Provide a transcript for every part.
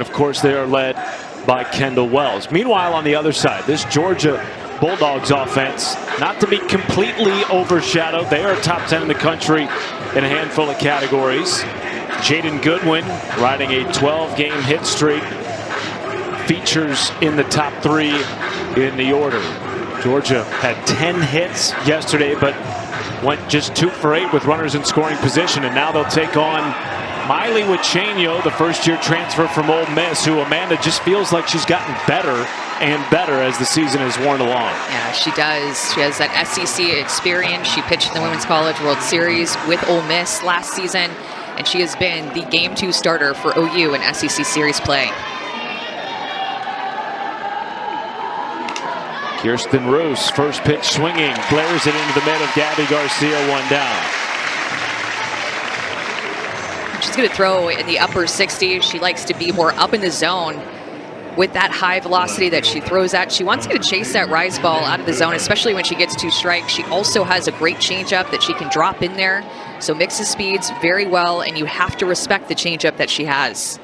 of course, they are led by Kendall Wells. Meanwhile, on the other side, this Georgia Bulldogs offense, not to be completely overshadowed. They are top 10 in the country in a handful of categories. Jaden Goodwin riding a 12-game hit streak, features in the top 3 in the order. Georgia had 10 hits yesterday, but went just 2 for 8 with runners in scoring position, and now they'll take on Miley Wichenio, the first-year transfer from Ole Miss, who Amanda just feels like she's gotten better and better as the season has worn along. Yeah, she does. She has that SEC experience. She pitched in the Women's College World Series with Ole Miss last season, and she has been the Game 2 starter for OU in SEC Series play. Kirsten Roos, first pitch swinging, flares it into the mid of Gabby Garcia, 1 down. She's going to throw in the upper 60s. She likes to be more up in the zone with that high velocity that she throws at. She wants to chase that rise ball out of the zone, especially when she gets 2 strikes. She also has a great changeup that she can drop in there. So mixes speeds very well, and you have to respect the changeup that she has.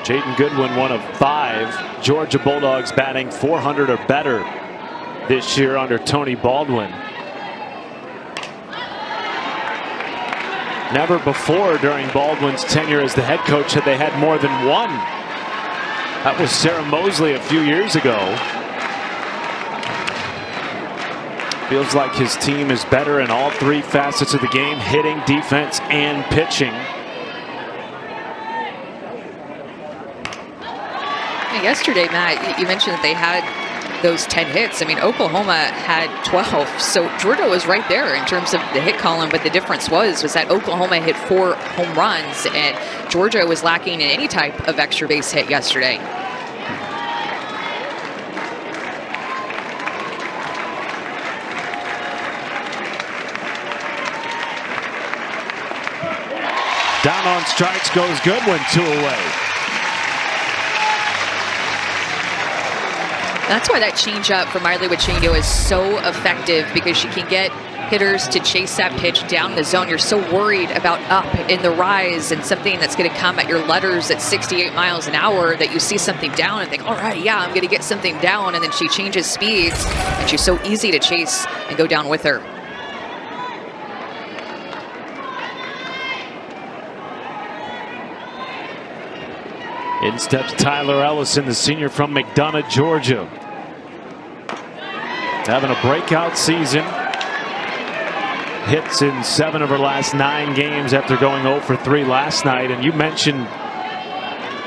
Jaden Goodwin, one of 5 Georgia Bulldogs batting .400 or better this year under Tony Baldwin. Never before during Baldwin's tenure as the head coach had they had more than 1. That was Sarah Mosley a few years ago. Feels like his team is better in all 3 facets of the game: hitting, defense, and pitching. Yesterday, Matt, you mentioned that they had those 10 hits. I mean, Oklahoma had 12, so Georgia was right there in terms of the hit column, but the difference was that Oklahoma hit 4 home runs, and Georgia was lacking in any type of extra base hit yesterday. Down on strikes goes Goodwin, 2 away. That's why that changeup for Miley Wichenio is so effective, because she can get hitters to chase that pitch down the zone. You're so worried about up in the rise and something that's going to come at your letters at 68 miles an hour that you see something down and think, all right, yeah, I'm going to get something down. And then she changes speeds, and she's so easy to chase and go down with her. In steps Tyler Ellison, the senior from McDonough, Georgia. Having a breakout season. Hits in 7 of her last 9 games after going 0 for 3 last night. And you mentioned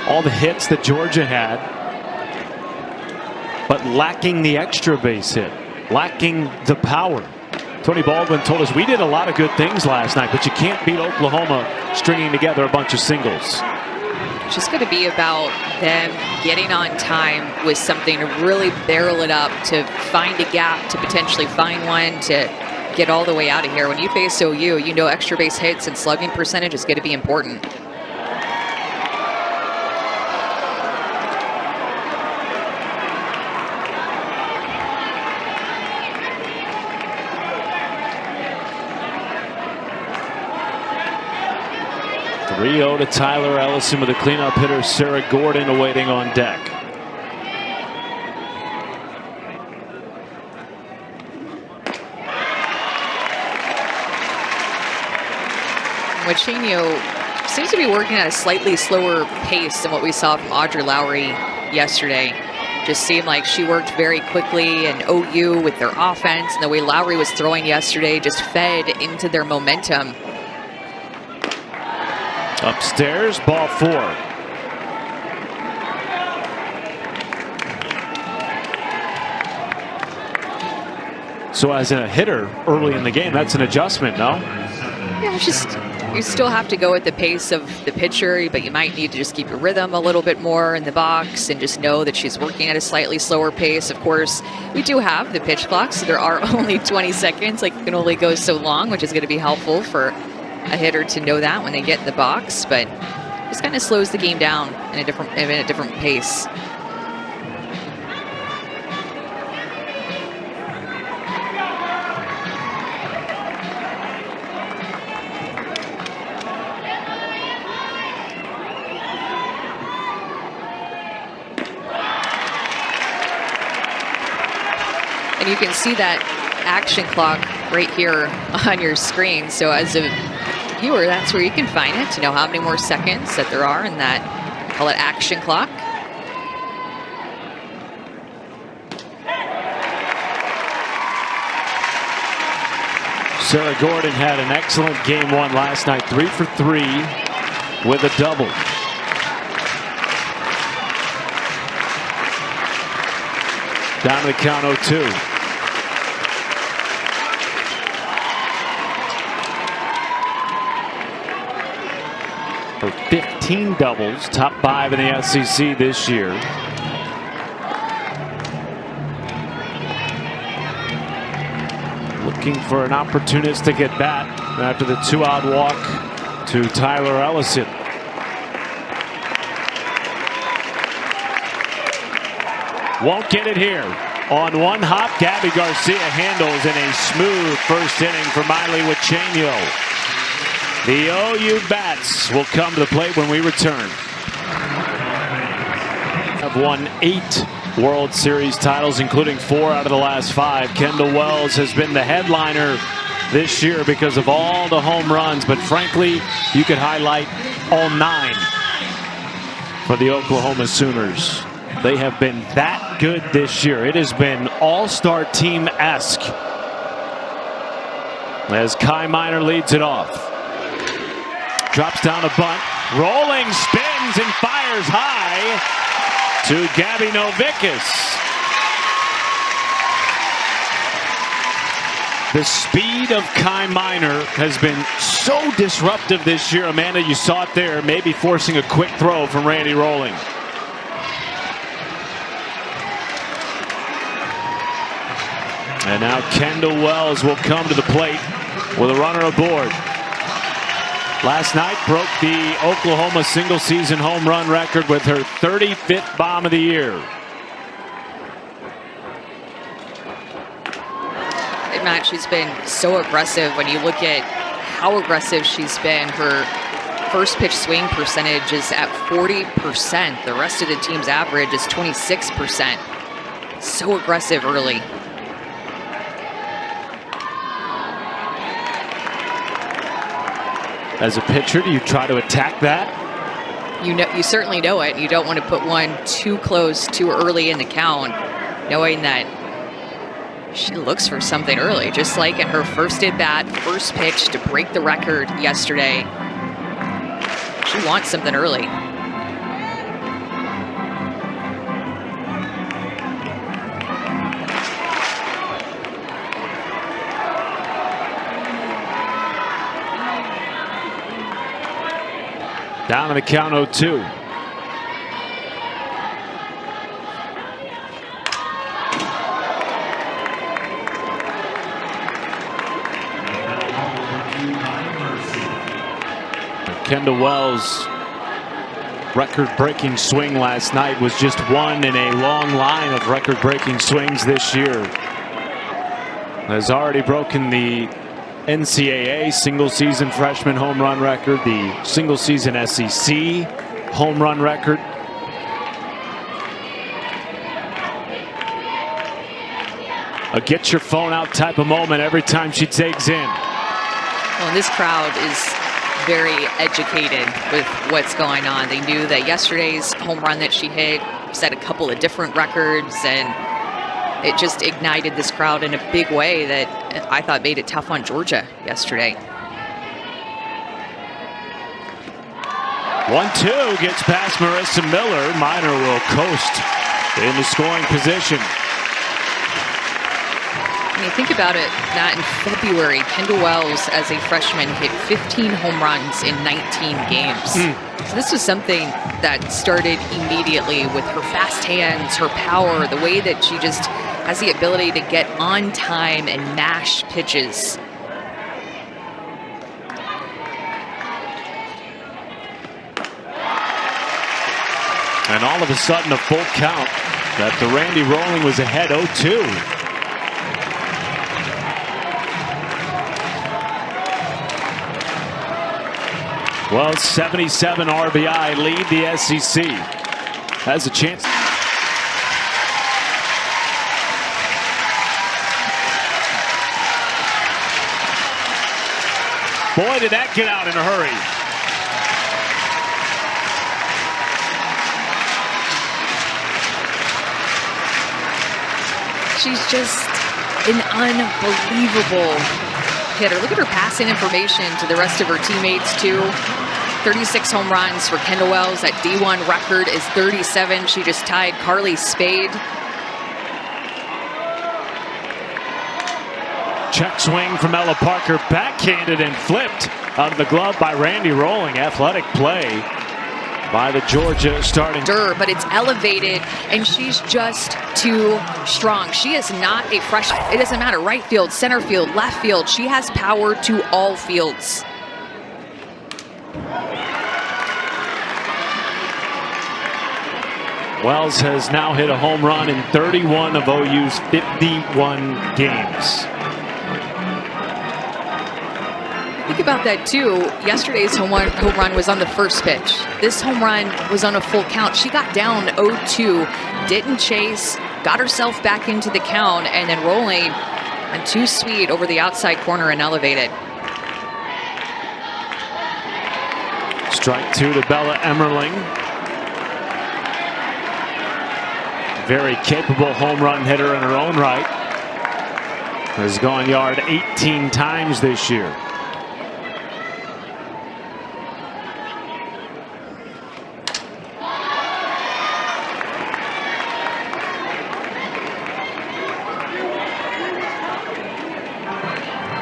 all the hits that Georgia had, but lacking the extra base hit, lacking the power. Tony Baldwin told us we did a lot of good things last night, but you can't beat Oklahoma stringing together a bunch of singles. It's just going to be about them getting on time with something to really barrel it up, to find a gap, to potentially find one, to get all the way out of here. When you face OU, you know extra base hits and slugging percentage is going to be important. Rio to Tyler Ellison with a cleanup hitter, Sarah Gordon, awaiting on deck. Wichenio seems to be working at a slightly slower pace than what we saw from Audrey Lowry yesterday. Just seemed like she worked very quickly, and OU with their offense and the way Lowry was throwing yesterday just fed into their momentum. Upstairs, ball 4. So as a hitter early in the game, that's an adjustment, no? Yeah, it's just you still have to go at the pace of the pitcher, but you might need to just keep your rhythm a little bit more in the box and just know that she's working at a slightly slower pace. Of course, we do have the pitch clock, so there are only 20 seconds. Like, it can only go so long, which is going to be helpful for a hitter to know that when they get in the box, but just kind of slows the game down in a different pace. And you can see that action clock right here on your screen. So as a viewer, that's where you can find it to know how many more seconds that there are in that, call it action clock. Sarah Gordon had an excellent game one last night, 3 for 3 with a double. Down to the count 0-2. For 15 doubles, top 5 in the SEC this year. Looking for an opportunistic at bat after the 2-out walk to Tyler Ellison. Won't get it here. On one hop, Gabby Garcia handles in a smooth first inning for Miley Wichenio. The OU Bats will come to the plate when we return. Have won 8 World Series titles, including 4 out of the last 5. Kendall Wells has been the headliner this year because of all the home runs, but frankly, you could highlight all 9 for the Oklahoma Sooners. They have been that good this year. It has been all-star team-esque as Kai Minor leads it off. Drops down a bunt, rolling, spins, and fires high to Gabby Novickas. The speed of Kai Minor has been so disruptive this year. Amanda, you saw it there, maybe forcing a quick throw from Randy Rolling. And now Kendall Wells will come to the plate with a runner aboard. Last night broke the Oklahoma single-season home run record with her 35th bomb of the year. Matt, she's been so aggressive. When you look at how aggressive she's been, her first pitch swing percentage is at 40%. The rest of the team's average is 26%. So aggressive early. As a pitcher, do you try to attack that? You certainly know it. You don't want to put one too close, too early in the count, knowing that she looks for something early, just like in her first at-bat, first pitch to break the record yesterday. She wants something early. Down to the count 0-2. Kendall Wells' record-breaking swing last night was just one in a long line of record-breaking swings this year. Has already broken the NCAA single-season freshman home run record, the single-season SEC home run record. A get your phone out type of moment every time she takes in. Well, this crowd is very educated with what's going on. They knew that yesterday's home run that she hit set a couple of different records, and it just ignited this crowd in a big way that I thought made it tough on Georgia yesterday. 1-2 gets past Marissa Miller. Minor will coast into scoring position. When you think about it, Matt, in February, Kendall Wells, as a freshman, hit 15 home runs in 19 games. So this was something that started immediately with her fast hands, her power, the way that she just has the ability to get on time and mash pitches. And all of a sudden, a full count that the Randy Rolling was ahead 0-2. Well, 77 RBI lead the SEC. Has a chance. Boy, did that get out in a hurry. She's just an unbelievable hitter. Look at her passing information to the rest of her teammates, too. 36 home runs for Kendall Wells. That D1 record is 37. She just tied Carly Spade. Check swing from Ella Parker, backhanded and flipped out of the glove by Randy Rolling. Athletic play by the Georgia starting. But it's elevated, and she's just too strong. She is not a freshman. It doesn't matter. Right field, center field, left field. She has power to all fields. Wells has now hit a home run in 31 of OU's 51 games. Think about that too. Yesterday's home run was on the first pitch. This home run was on a full count. She got down 0-2, didn't chase, got herself back into the count, and then rolling on too sweet over the outside corner and elevated. Strike two to Bella Emmerling. Very capable home run hitter in her own right. Has gone yard 18 times this year.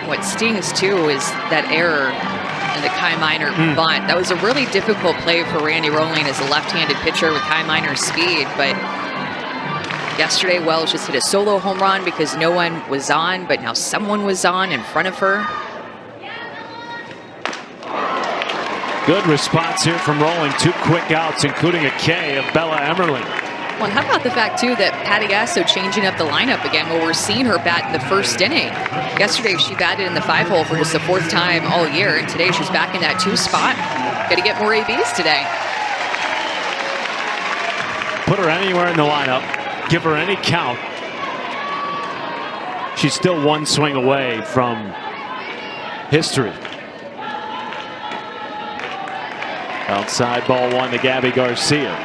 What stings too is that error in the Kai Minor bunt. That was a really difficult play for Randy Rolling as a left-handed pitcher with Kai Minor's speed, but yesterday Wells just hit a solo home run because no one was on, but now someone was on in front of her. Good response here from Rolling. 2 quick outs, including a K of Bella Emmerling. Well, and how about the fact, too, that Patty Gasso changing up the lineup again? Well, we're seeing her bat in the first inning. Yesterday, she batted in the 5-hole for just the 4th time all year, and today she's back in that 2 spot. Got to get more ABs today. Put her anywhere in the lineup. Give her any count. She's still 1 swing away from history. Outside ball 1 to Gabby Garcia.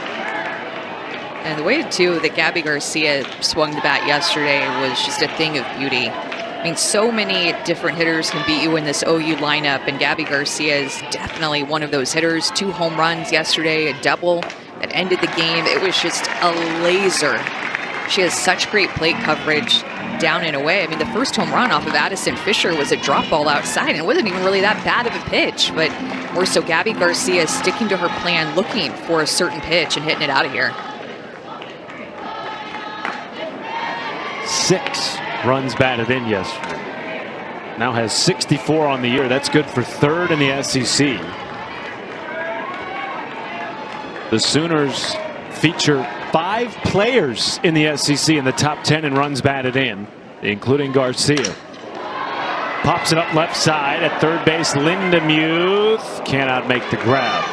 And the way, too, that Gabby Garcia swung the bat yesterday was just a thing of beauty. I mean, so many different hitters can beat you in this OU lineup, and Gabby Garcia is definitely one of those hitters. 2 home runs yesterday, a double that ended the game. It was just a laser. She has such great plate coverage down and away. I mean, the first home run off of Addison Fisher was a drop ball outside, and it wasn't even really that bad of a pitch, but more so Gabby Garcia sticking to her plan, looking for a certain pitch and hitting it out of here. 6 runs batted in yesterday. Now has 64 on the year. That's good for 3rd in the SEC. The Sooners feature 5 players in the SEC in the top 10 in runs batted in, including Garcia. Pops it up left side at third base. Lindemuth cannot make the grab.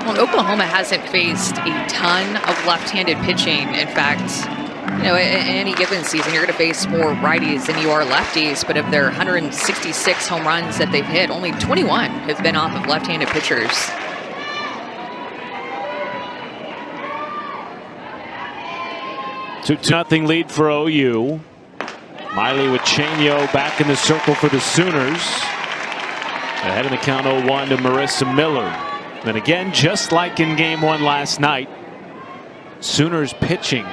Well, Oklahoma hasn't faced a ton of left-handed pitching. In fact, you know, in any given season, you're going to face more righties than you are lefties. But of their 166 home runs that they've hit, only 21 have been off of left-handed pitchers. Two nothing lead for OU. Miley with Chenio back in the circle for the Sooners. Ahead in the count 0-1 to Marissa Miller. And again, just like in game 1 last night, Sooners pitching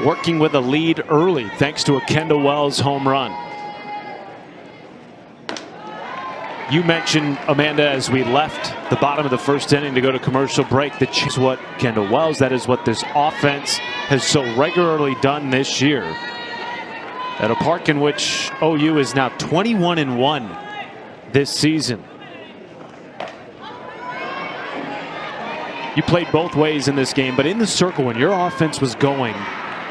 working with a lead early thanks to a Kendall Wells home run. You mentioned, Amanda, as we left the bottom of the first inning to go to commercial break, that is what Kendall Wells, that is what this offense has so regularly done this year. At a park in which OU is now 21-1 this season. You played both ways in this game, but in the circle, when your offense was going,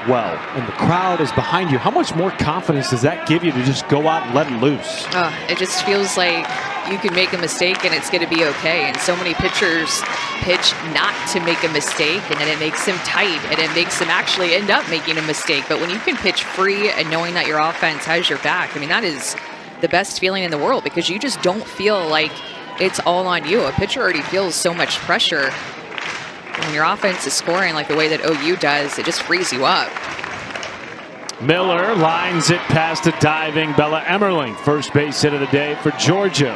well and the crowd is behind you, how much more confidence does that give you to just go out and let it loose? It just feels like you can make a mistake and it's going to be okay. And so many pitchers pitch not to make a mistake, and then it makes them tight, and it makes them actually end up making a mistake. But when you can pitch free and knowing that your offense has your back, I mean, that is the best feeling in the world, because you just don't feel like it's all on you. A pitcher already feels so much pressure. When your offense is scoring like the way that OU does, it just frees you up. Miller lines it past a diving Bella Emmerling. First base hit of the day for Georgia.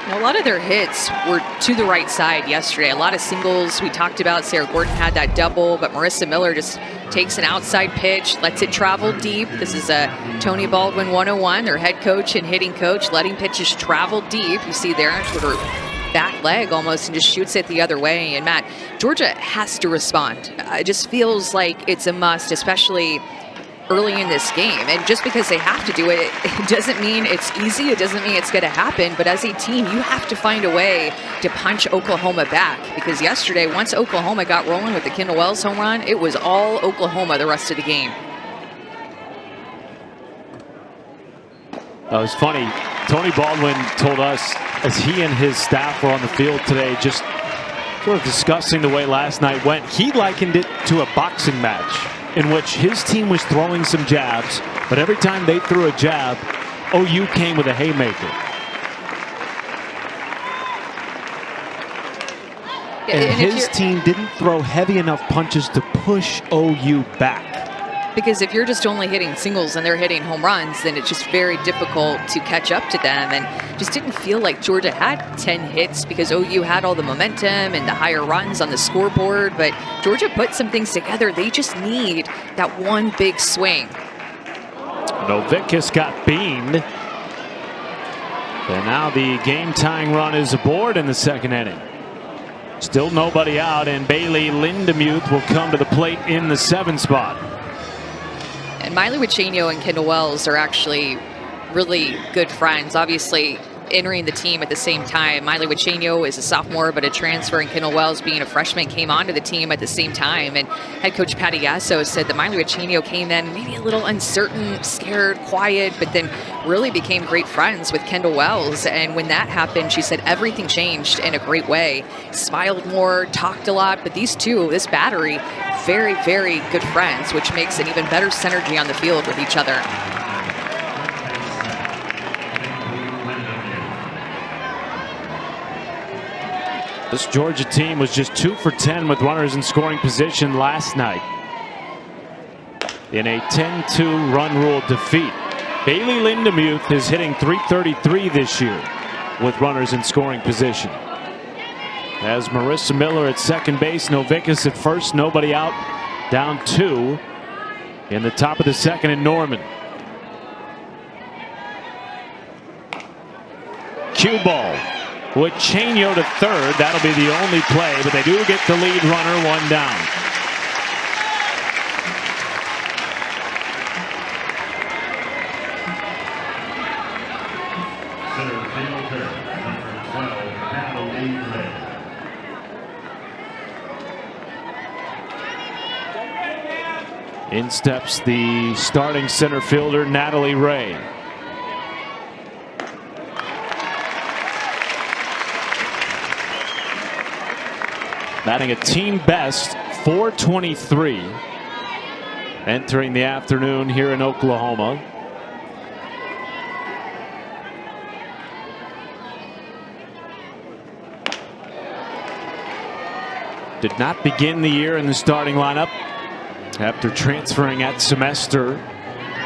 Now, a lot of their hits were to the right side yesterday. A lot of singles. We talked about Sarah Gordon had that double, but Marissa Miller just takes an outside pitch, lets it travel deep. This is a Tony Baldwin 101, their head coach and hitting coach, letting pitches travel deep. You see there, with her back leg almost, and just shoots it the other way. And Matt, Georgia has to respond. It just feels like it's a must, especially early in this game. And just because they have to do it, it doesn't mean it's easy. It doesn't mean it's going to happen. But as a team, you have to find a way to punch Oklahoma back. Because yesterday, once Oklahoma got rolling with the Kendall Wells home run, it was all Oklahoma the rest of the game. It was funny. Tony Baldwin told us as he and his staff were on the field today, just sort of discussing the way last night went, he likened it to a boxing match in which his team was throwing some jabs, but every time they threw a jab, OU came with a haymaker. And his team didn't throw heavy enough punches to push OU back. Because if you're just only hitting singles and they're hitting home runs, then it's just very difficult to catch up to them. And just didn't feel like Georgia had 10 hits because OU had all the momentum and the higher runs on the scoreboard. But Georgia put some things together. They just need that one big swing. Novickus got beamed. And now the game-tying run is aboard in the second inning. Still nobody out, and Bailey Lindemuth will come to the plate in the 7 spot. And Miley Wichenio and Kendall Wells are actually really good friends. Obviously, entering the team at the same time. Miley Wichenio is a sophomore, but a transfer, and Kendall Wells, being a freshman, came onto the team at the same time. And head coach Patty Yasso said that Miley Wichenio came in maybe a little uncertain, scared, quiet, but then really became great friends with Kendall Wells. And when that happened, she said everything changed in a great way. Smiled more, talked a lot, but these two, this battery, very, very good friends, which makes an even better synergy on the field with each other. This Georgia team was just 2 for 10 with runners in scoring position last night in a 10-2 run rule defeat. Bailey Lindemuth is hitting .333 this year with runners in scoring position. As Marissa Miller at second base, Novickus at first, nobody out, down 2 in the top of the second in Norman. Cue ball. Wichenio to third. That'll be the only play, but they do get the lead runner, 1 down. Center fielder, number 12, Natalie Ray. In steps the starting center fielder, Natalie Ray. Batting a team best .423 entering the afternoon here in Oklahoma. Did not begin the year in the starting lineup after transferring at semester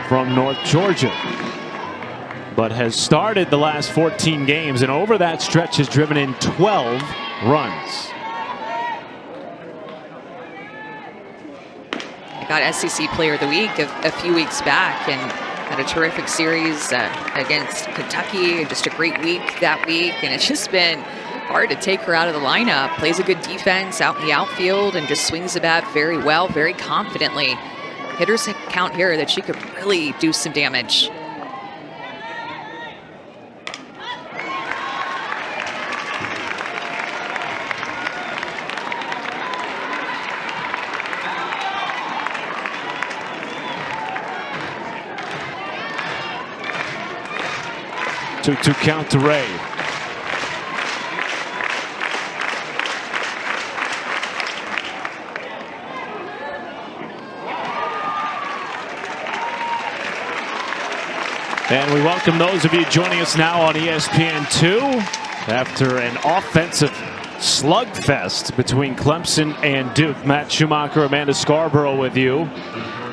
from North Georgia, but has started the last 14 games, and over that stretch has driven in 12 runs. Got SEC Player of the Week a few weeks back and had a terrific series against Kentucky. Just a great week that week, and it's just been hard to take her out of the lineup. Plays a good defense out in the outfield and just swings the bat very well, very confidently. Hitters count here that she could really do some damage. 2-2 count to Ray. And we welcome those of you joining us now on ESPN2 after an offensive slugfest between Clemson and Duke. Matt Schumacher, Amanda Scarborough with you.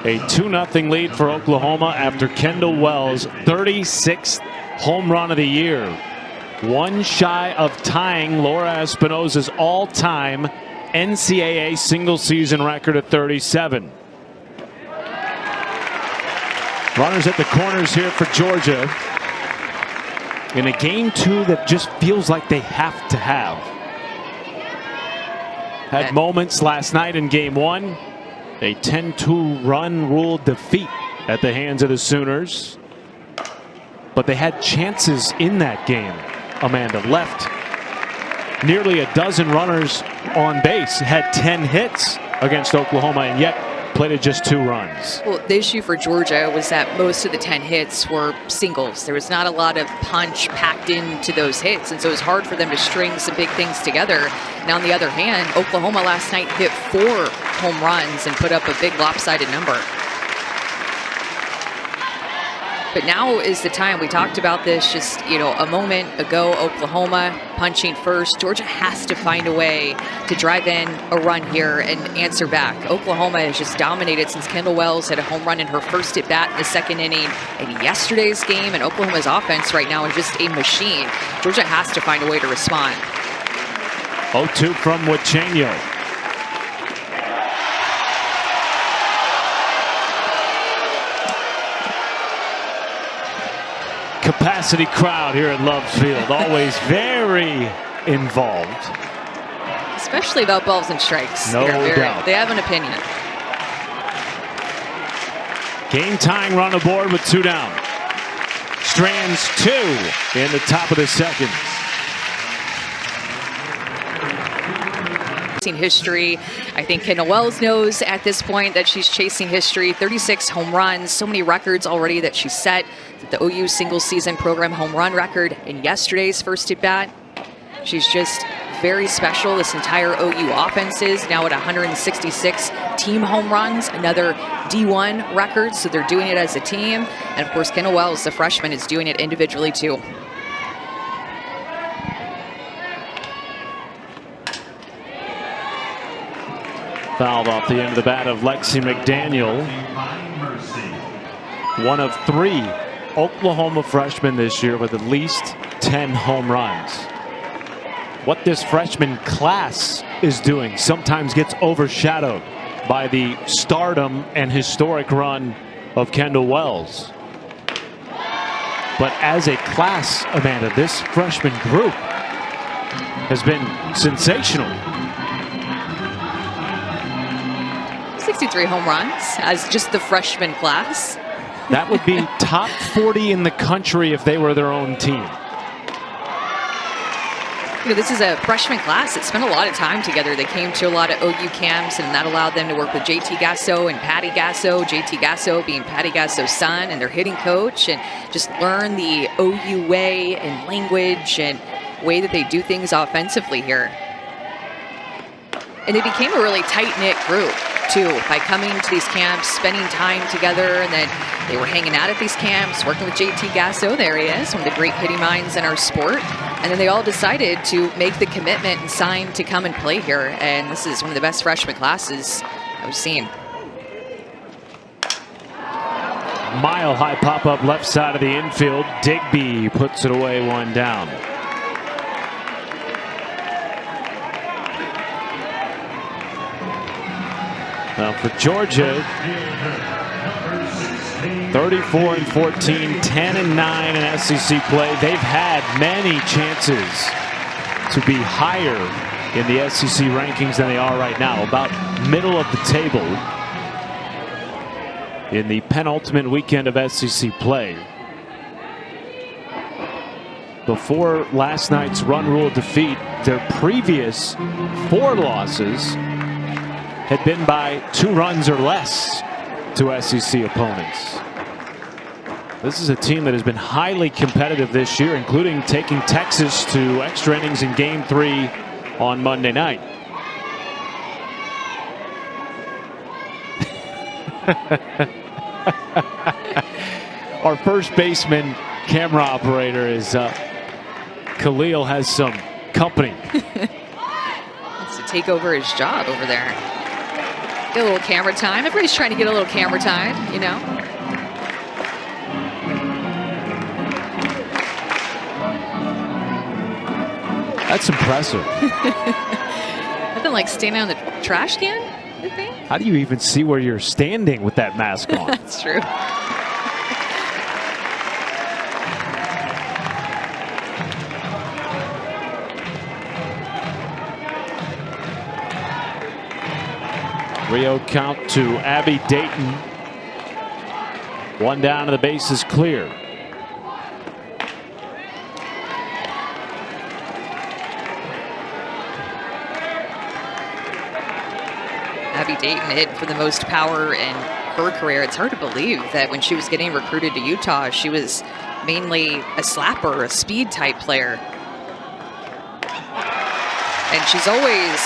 A 2-0 lead for Oklahoma after Kendall Wells' 36th home run of the year. One shy of tying Laura Espinosa's all-time NCAA single-season record of 37. Runners at the corners here for Georgia in a game 2 that just feels like they have to have. Had moments last night in game 1. A 10-2 run rule defeat at the hands of the Sooners. But they had chances in that game. Amanda left nearly a dozen runners on base, had 10 hits against Oklahoma, and yet played at just 2 runs. Well, the issue for Georgia was that most of the 10 hits were singles. There was not a lot of punch packed into those hits, and so it was hard for them to string some big things together. Now, on the other hand, Oklahoma last night hit 4 home runs and put up a big lopsided number. But now is the time. We talked about this just, a moment ago. Oklahoma punching first. Georgia has to find a way to drive in a run here and answer back. Oklahoma has just dominated since Kendall Wells had a home run in her first at bat in the 2nd inning in yesterday's game. And Oklahoma's offense right now is just a machine. Georgia has to find a way to respond. 0-2 from Wachenio. Capacity crowd here at Love Field, always very involved. Especially about balls and strikes. No doubt. They have an opinion. Game tying run aboard with 2 down. Strands 2 in the top of the 2nd. History. I think Kendall Wells knows at this point that she's chasing history. 36 home runs, so many records already that she set. The OU single season program home run record in yesterday's first at bat. She's just very special. This entire OU offense is now at 166 team home runs, another D1 record, so they're doing it as a team. And of course, Kendall Wells, the freshman, is doing it individually too. Fouled off the end of the bat of Lexi McDaniel. One of 3 Oklahoma freshmen this year with at least 10 home runs. What this freshman class is doing sometimes gets overshadowed by the stardom and historic run of Kendall Wells. But as a class, Amanda, this freshman group has been sensational. 63 home runs as just the freshman class. That would be top 40 in the country if they were their own team. This is a freshman class that spent a lot of time together. They came to a lot of OU camps, and that allowed them to work with JT Gasso and Patty Gasso. JT Gasso being Patty Gasso's son and their hitting coach, and just learn the OU way and language and way that they do things offensively here. And they became a really tight-knit group too, by coming to these camps, spending time together, and then they were hanging out at these camps, working with JT Gasso. There he is, one of the great hitting minds in our sport. And then they all decided to make the commitment and sign to come and play here. And this is one of the best freshman classes I've seen. Mile-high pop-up left side of the infield. Digby puts it away, 1 down. Now for Georgia, 34-14, 10-9 in SEC play. They've had many chances to be higher in the SEC rankings than they are right now, about middle of the table in the penultimate weekend of SEC play. Before last night's run rule defeat, their previous 4 losses had been by 2 runs or less to SEC opponents. This is a team that has been highly competitive this year, including taking Texas to extra innings in Game 3 on Monday night. Our first baseman camera operator is Khalil has some company. Wants to take over his job over there. Get a little camera time. Everybody's trying to get a little camera time, you know. That's impressive. Nothing like standing on the trash can, I think. How do you even see where you're standing with that mask on? That's true. Rio count to Abby Dayton. One down and the base is clear. Abby Dayton hit for the most power in her career. It's hard to believe that when she was getting recruited to Utah, she was mainly a slapper, a speed type player. And she's always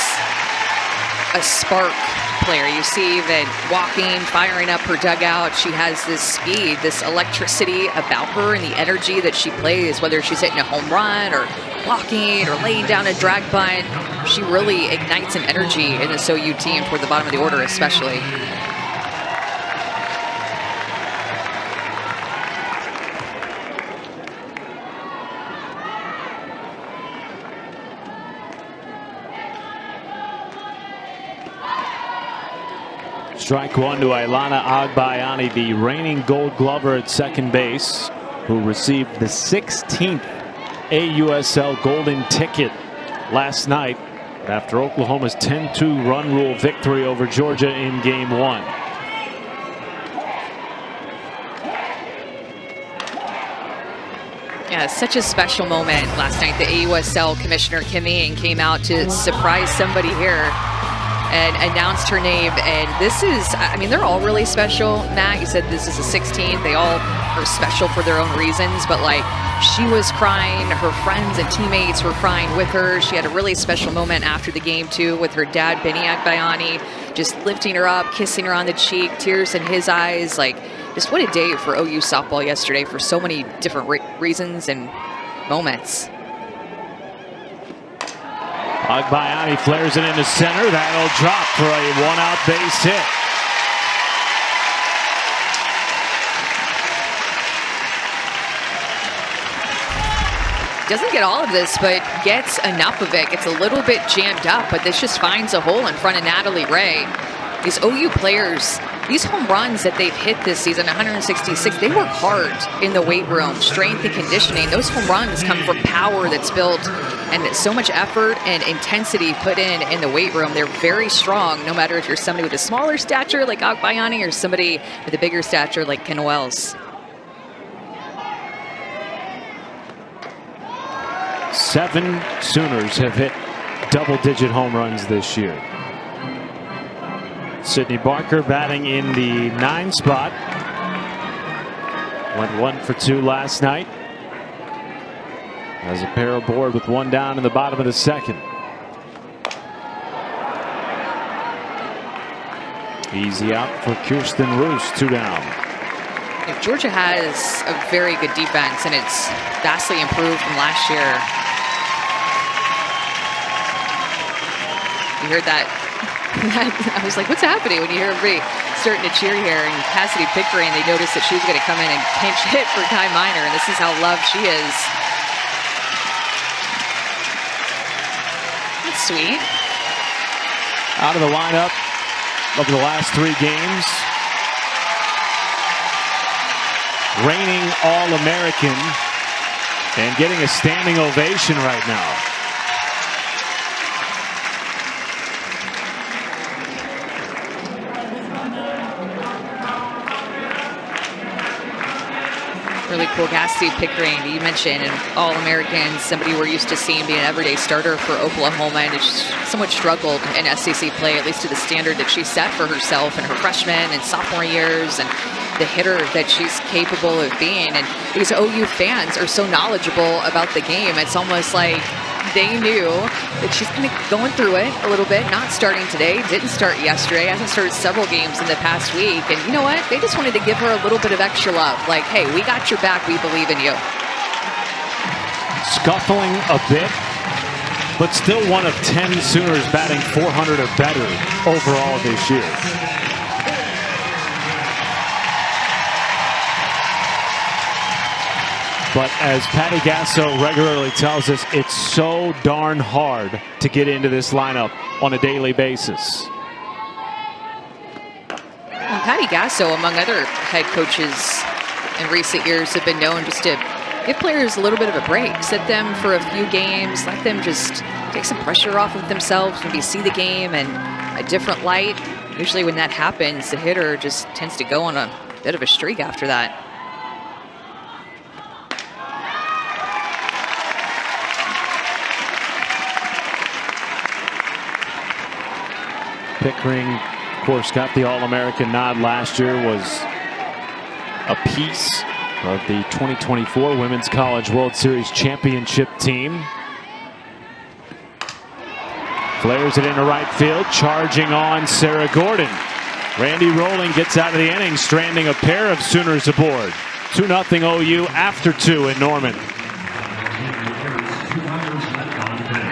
a spark player. You see even walking, firing up her dugout. She has this speed, this electricity about her and the energy that she plays, whether she's hitting a home run or walking or laying down a drag bunt. She really ignites an energy in this OU team toward the bottom of the order especially. Strike one to Ailana Agbayani, the reigning Gold Glover at second base, who received the 16th AUSL Golden Ticket last night after Oklahoma's 10-2 run rule victory over Georgia in Game 1. Yeah, such a special moment last night. The AUSL Commissioner Kim Ing came out to surprise somebody here and announced her name. And this is, I mean, they're all really special. Matt, you said this is the 16th. They all are special for their own reasons. But like, she was crying. Her friends and teammates were crying with her. She had a really special moment after the game, too, with her dad, Benny Agbayani, just lifting her up, kissing her on the cheek, tears in his eyes. Like, just what a day for OU softball yesterday for so many different reasons and moments. Agbayani flares it into center. That'll drop for a one-out base hit. Doesn't get all of this, but gets enough of it. Gets a little bit jammed up, but this just finds a hole in front of Natalie Ray. These OU players, these home runs that they've hit this season, 166, they work hard in the weight room, strength and conditioning. Those home runs come from power that's built and so much effort and intensity put in the weight room. They're very strong, no matter if you're somebody with a smaller stature like Agbayani or somebody with a bigger stature like Ken Wells. 7 Sooners have hit double-digit home runs this year. Sydney Barker batting in the 9 spot. Went 1 for 2 last night. Has a pair aboard with 1 down in the bottom of the second. Easy out for Kirsten Roos, 2 down. Georgia has a very good defense, and it's vastly improved from last year. You heard that? I was like, what's happening when you hear everybody starting to cheer here? And Cassidy Pickering, they noticed that she was going to come in and pinch hit for Kai Minor, and this is how loved she is. That's sweet. Out of the lineup over the last 3 games. Reigning All-American and getting a standing ovation right now. Really cool. Cassidy Pickering, you mentioned, an All-American, somebody we're used to seeing be an everyday starter for Oklahoma, and has somewhat struggled in SEC play, at least to the standard that she set for herself in her freshman and sophomore years, and the hitter that she's capable of being. And these OU fans are so knowledgeable about the game. It's almost like they knew that she's kind of going through it a little bit, not starting today, didn't start yesterday, hasn't started several games in the past week. And you know what? They just wanted to give her a little bit of extra love. Like, hey, we got your back. We believe in you. Scuffling a bit, but still one of 10 Sooners batting 400 or better overall this year. But as Patty Gasso regularly tells us, it's so darn hard to get into this lineup on a daily basis. Well, Patty Gasso, among other head coaches in recent years, have been known just to give players a little bit of a break, sit them for a few games, let them just take some pressure off of themselves, maybe see the game in a different light. Usually when that happens, the hitter just tends to go on a bit of a streak after that. Pickering, of course, got the All-American nod last year, was a piece of the 2024 Women's College World Series championship team. Flares it into right field, charging on Sarah Gordon. Randy Rowling gets out of the inning, stranding a pair of Sooners aboard. 2-0 OU after 2 in Norman.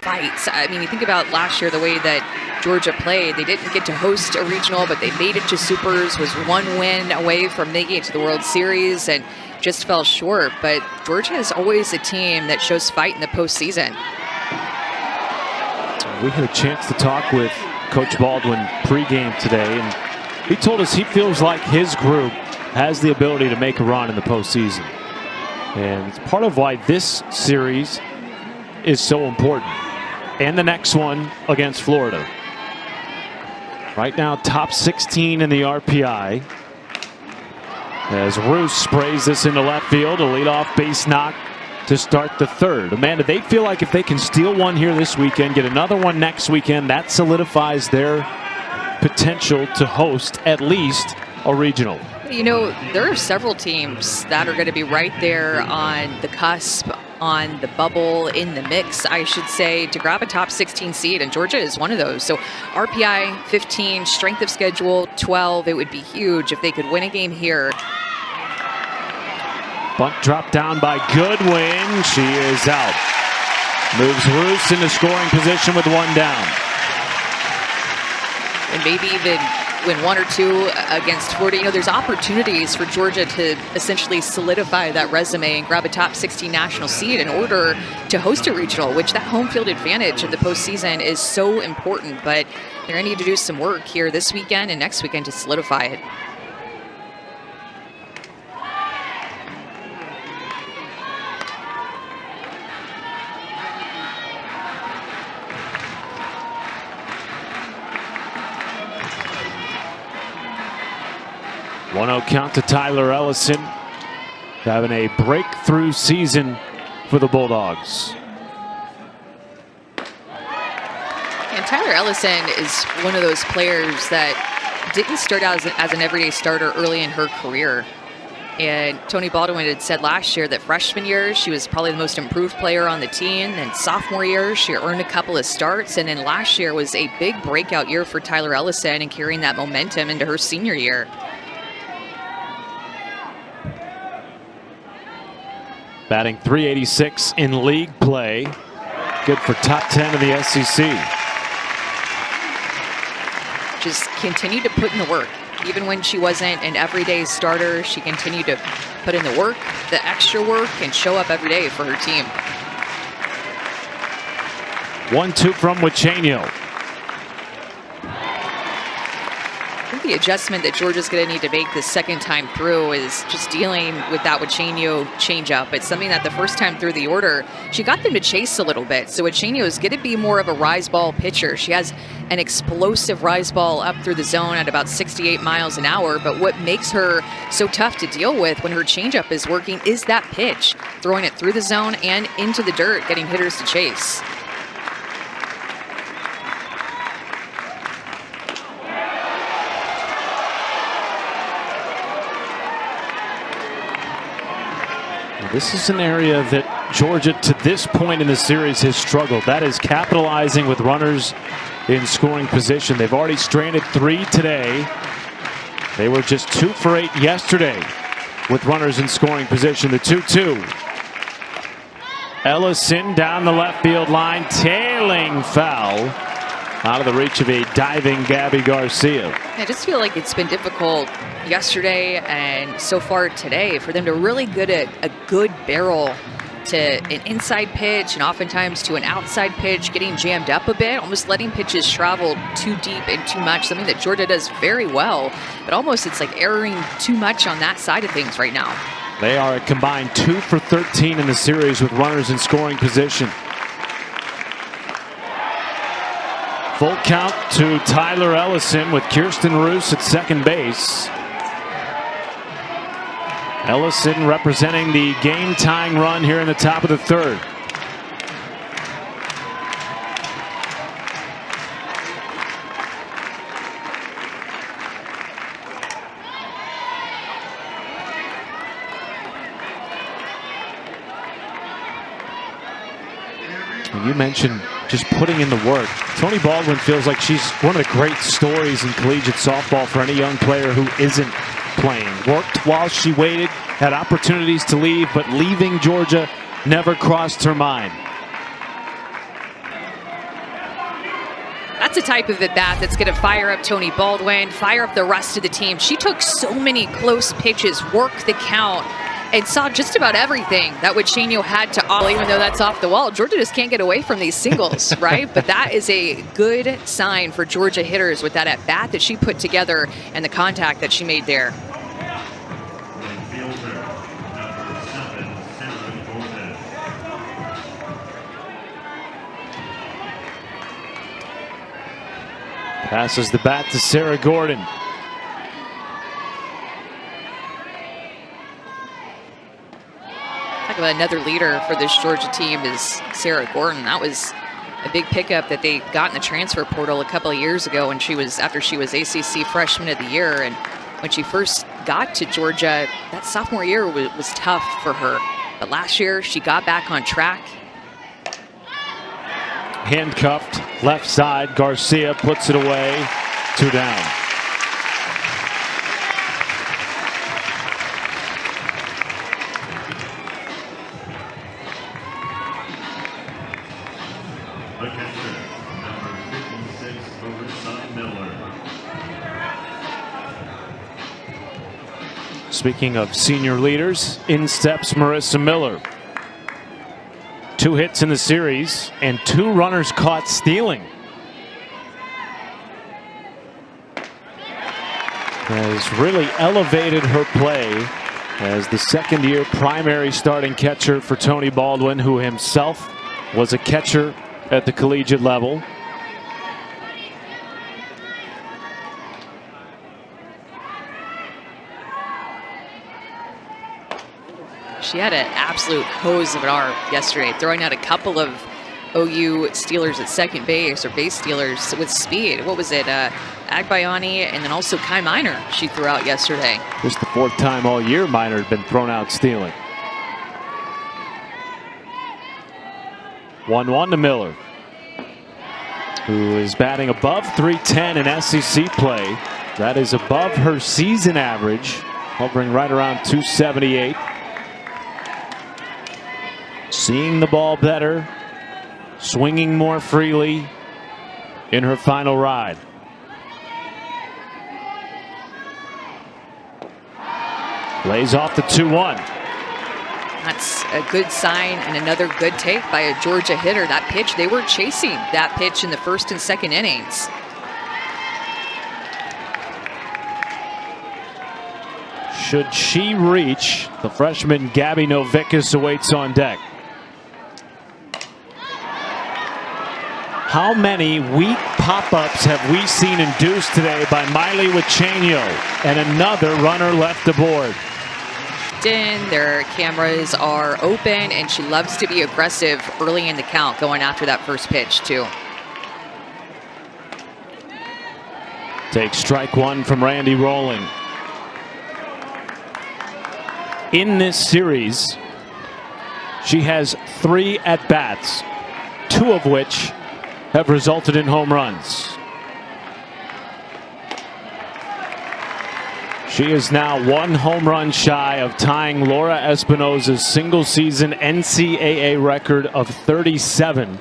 Fights. I mean, you think about last year, the way that Georgia played. They didn't get to host a regional, but they made it to Supers, was one win away from making it to the World Series, and just fell short. But Georgia is always a team that shows fight in the postseason. We had a chance to talk with Coach Baldwin pregame today, and he told us he feels like his group has the ability to make a run in the postseason. And it's part of why this series is so important. And the next one against Florida. Right now, top 16 in the RPI. As Roos sprays this into left field, a leadoff base knock to start the third. Amanda, they feel like if they can steal one here this weekend, get another one next weekend, that solidifies their potential to host at least a regional. You know, there are several teams that are going to be right there on the cusp, on the bubble, in the mix, I should say, to grab a top 16 seed, and Georgia is one of those. So RPI 15, strength of schedule 12. It would be huge if they could win a game here. Bunt dropped down by Goodwin. She is out. Moves Roos into scoring position with one down. And maybe even win one or two against Florida. You know, there's opportunities for Georgia to essentially solidify that resume and grab a top 16 national seed in order to host a regional, which that home field advantage of the postseason is so important. But they're going to need to do some work here this weekend and next weekend to solidify it. One 1-0 count to Tyler Ellison, having a breakthrough season for the Bulldogs. And Tyler Ellison is one of those players that didn't start out as an everyday starter early in her career. And Tony Baldwin had said last year that freshman year, she was probably the most improved player on the team. Then sophomore year, she earned a couple of starts. And then last year was a big breakout year for Tyler Ellison and carrying that momentum into her senior year. Batting .386 in league play. Good for top 10 in the SEC. Just continued to put in the work. Even when she wasn't an everyday starter, she continued to put in the work, the extra work, and show up every day for her team. 1-2 from Wichenio. I think the adjustment that Georgia's going to need to make the second time through is just dealing with that Uchenio changeup. It's something that the first time through the order, she got them to chase a little bit. So Uchenio is going to be more of a rise ball pitcher. She has an explosive rise ball up through the zone at about 68 miles an hour. But what makes her so tough to deal with when her changeup is working is that pitch, throwing it through the zone and into the dirt, getting hitters to chase. This is an area that Georgia to this point in the series has struggled. That is capitalizing with runners in scoring position. They've already stranded 3 today. They were just 2 for 8 yesterday with runners in scoring position. The 2-2. Ellison down the left field line, tailing foul. Out of the reach of a diving Gabby Garcia. I just feel like it's been difficult yesterday and so far today for them to really get a good barrel to an inside pitch and oftentimes to an outside pitch, getting jammed up a bit, almost letting pitches travel too deep and too much, something that Georgia does very well, but almost it's like erring too much on that side of things right now. They are a combined 2 for 13 in the series with runners in scoring position. Full count to Tyler Ellison with Kirsten Roos at second base. Ellison representing the game-tying run here in the top of the third. You mentioned just putting in the work. Tony Baldwin feels like she's one of the great stories in collegiate softball for any young player who isn't playing. Worked while she waited, had opportunities to leave, but leaving Georgia never crossed her mind. That's a type of at-bat that's going to fire up Tony Baldwin, fire up the rest of the team. She took so many close pitches, worked the count, and saw just about everything that Uchenio had to offer. Even though that's off the wall, Georgia just can't get away from these singles, right? But that is a good sign for Georgia hitters with that at-bat that she put together and the contact that she made there. Passes the bat to Sarah Gordon. Talk about another leader for this Georgia team is Sarah Gordon. That was a big pickup that they got in the transfer portal a couple of years ago when after she was ACC Freshman of the Year. And when she first got to Georgia, that sophomore year was tough for her. But last year, she got back on track. Handcuffed, left side. Garcia puts it away. 2 down. The catcher, number 56, Marissa Miller. Speaking of senior leaders, in steps Marissa Miller. 2 hits in the series and 2 runners caught stealing. Has really elevated her play as the second-year primary starting catcher for Tony Baldwin, who himself was a catcher at the collegiate level. She had an absolute hose of an arm yesterday, throwing out a couple of OU stealers at second base, or base stealers with speed. What was it? Agbayani and then also Kai Minor she threw out yesterday. Just the 4th time all year Minor had been thrown out stealing. 1-1 to Miller, who is batting above .310 in SEC play. That is above her season average, hovering right around .278. Seeing the ball better, swinging more freely in her final ride. Lays off the 2-1. That's a good sign and another good take by a Georgia hitter. That pitch, they were chasing that pitch in the first and second innings. Should she reach, the freshman Gabby Novickus awaits on deck. How many weak pop-ups have we seen induced today by Miley Wichenio? And another runner left aboard. Their cameras are open, and she loves to be aggressive early in the count, going after that first pitch too. Take strike one from Randy Rolling. In this series, she has 3 at-bats, 2 of which have resulted in home runs. She is now 1 home run shy of tying Laura Espinosa's single-season NCAA record of 37,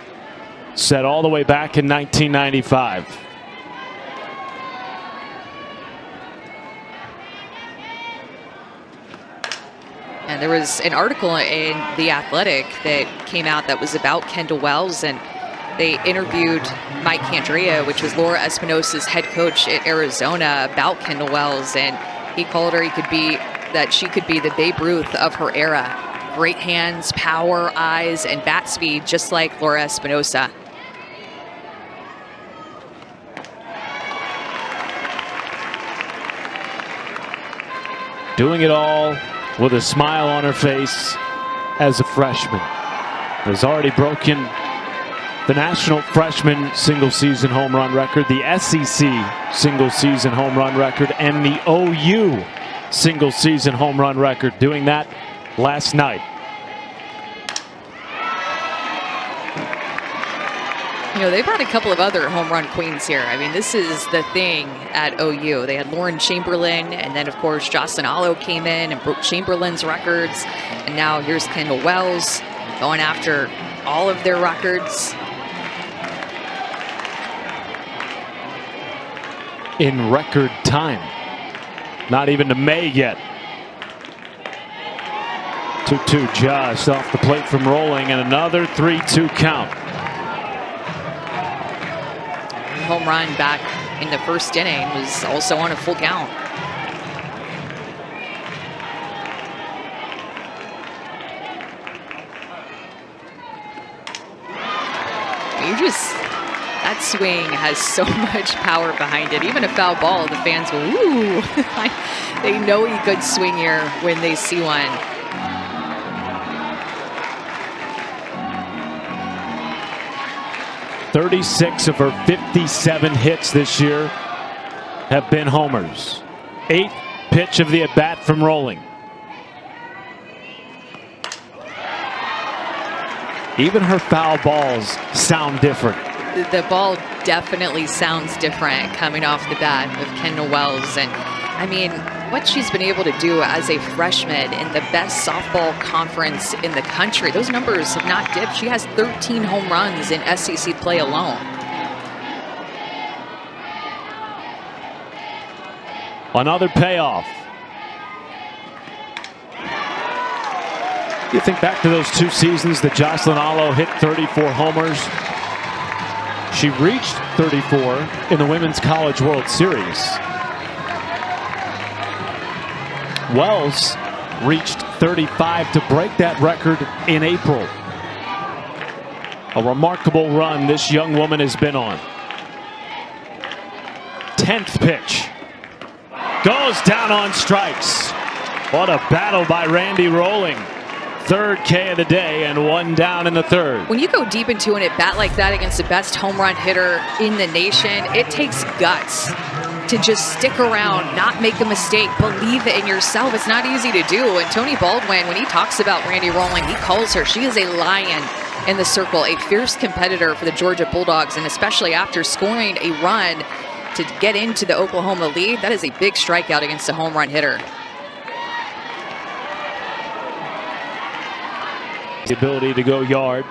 set all the way back in 1995. And there was an article in The Athletic that came out that was about Kendall Wells, and they interviewed Mike Candrea, which was Laura Espinosa's head coach at Arizona, about Kendall Wells, and he called her, she could be the Babe Ruth of her era. Great hands, power, eyes, and bat speed, just like Laura Espinosa. Doing it all with a smile on her face as a freshman. Has already broken the national freshman single-season home run record, the SEC single-season home run record, and the OU single-season home run record. Doing that last night. You know, they brought a couple of other home run queens here. I mean, this is the thing at OU. They had Lauren Chamberlain, and then, of course, Jocelyn Allo came in and broke Chamberlain's records. And now here's Kendall Wells going after all of their records. In record time. Not even to May yet. 2-2 just off the plate from Rolling, and another 3-2 count. Home run back in the first inning was also on a full count. That swing has so much power behind it. Even a foul ball, the fans go, ooh. They know he could swing here when they see one. "36 of her 57 hits this year have been homers." 8th pitch of the at-bat from Rolling. Even her foul balls sound different. The ball definitely sounds different coming off the bat of Kendall Wells. And I mean, what she's been able to do as a freshman in the best softball conference in the country, those numbers have not dipped. She has 13 home runs in SEC play alone. Another payoff. You think back to those 2 seasons that Jocelyn Allo hit 34 homers. She reached 34 in the Women's College World Series. Wells reached 35 to break that record in April. A remarkable run this young woman has been on. 10th pitch. Goes down on strikes. What a battle by Randy Rolling. 3rd K of the day, and 1 down in the 3rd. When you go deep into an at-bat like that against the best home run hitter in the nation, it takes guts to just stick around, not make a mistake, believe in yourself. It's not easy to do. And Tony Baldwin, when he talks about Randy Rolling, he calls her, she is a lion in the circle, a fierce competitor for the Georgia Bulldogs, and especially after scoring a run to get into the Oklahoma lead, that is a big strikeout against a home run hitter. The ability to go yard.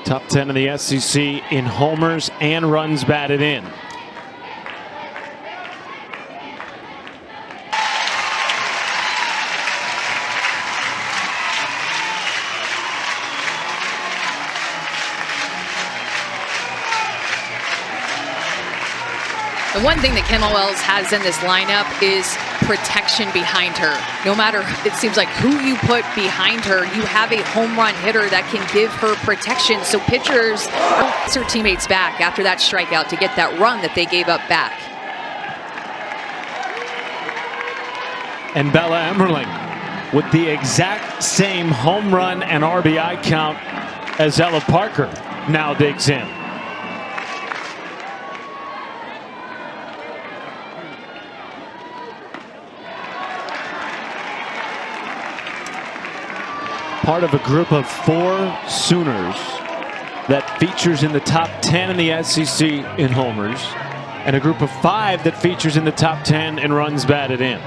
Top 10 in the SEC in homers and runs batted in. The one thing that Kendall Wells has in this lineup is protection behind her. No matter, it seems like, who you put behind her, you have a home run hitter that can give her protection. So pitchers want their teammates back after that strikeout to get that run that they gave up back. And Bella Emmerling with the exact same home run and RBI count as Ella Parker now digs in. Part of a group of 4 Sooners that features in the top 10 in the SEC in homers, and a group of 5 that features in the top 10 in runs batted in.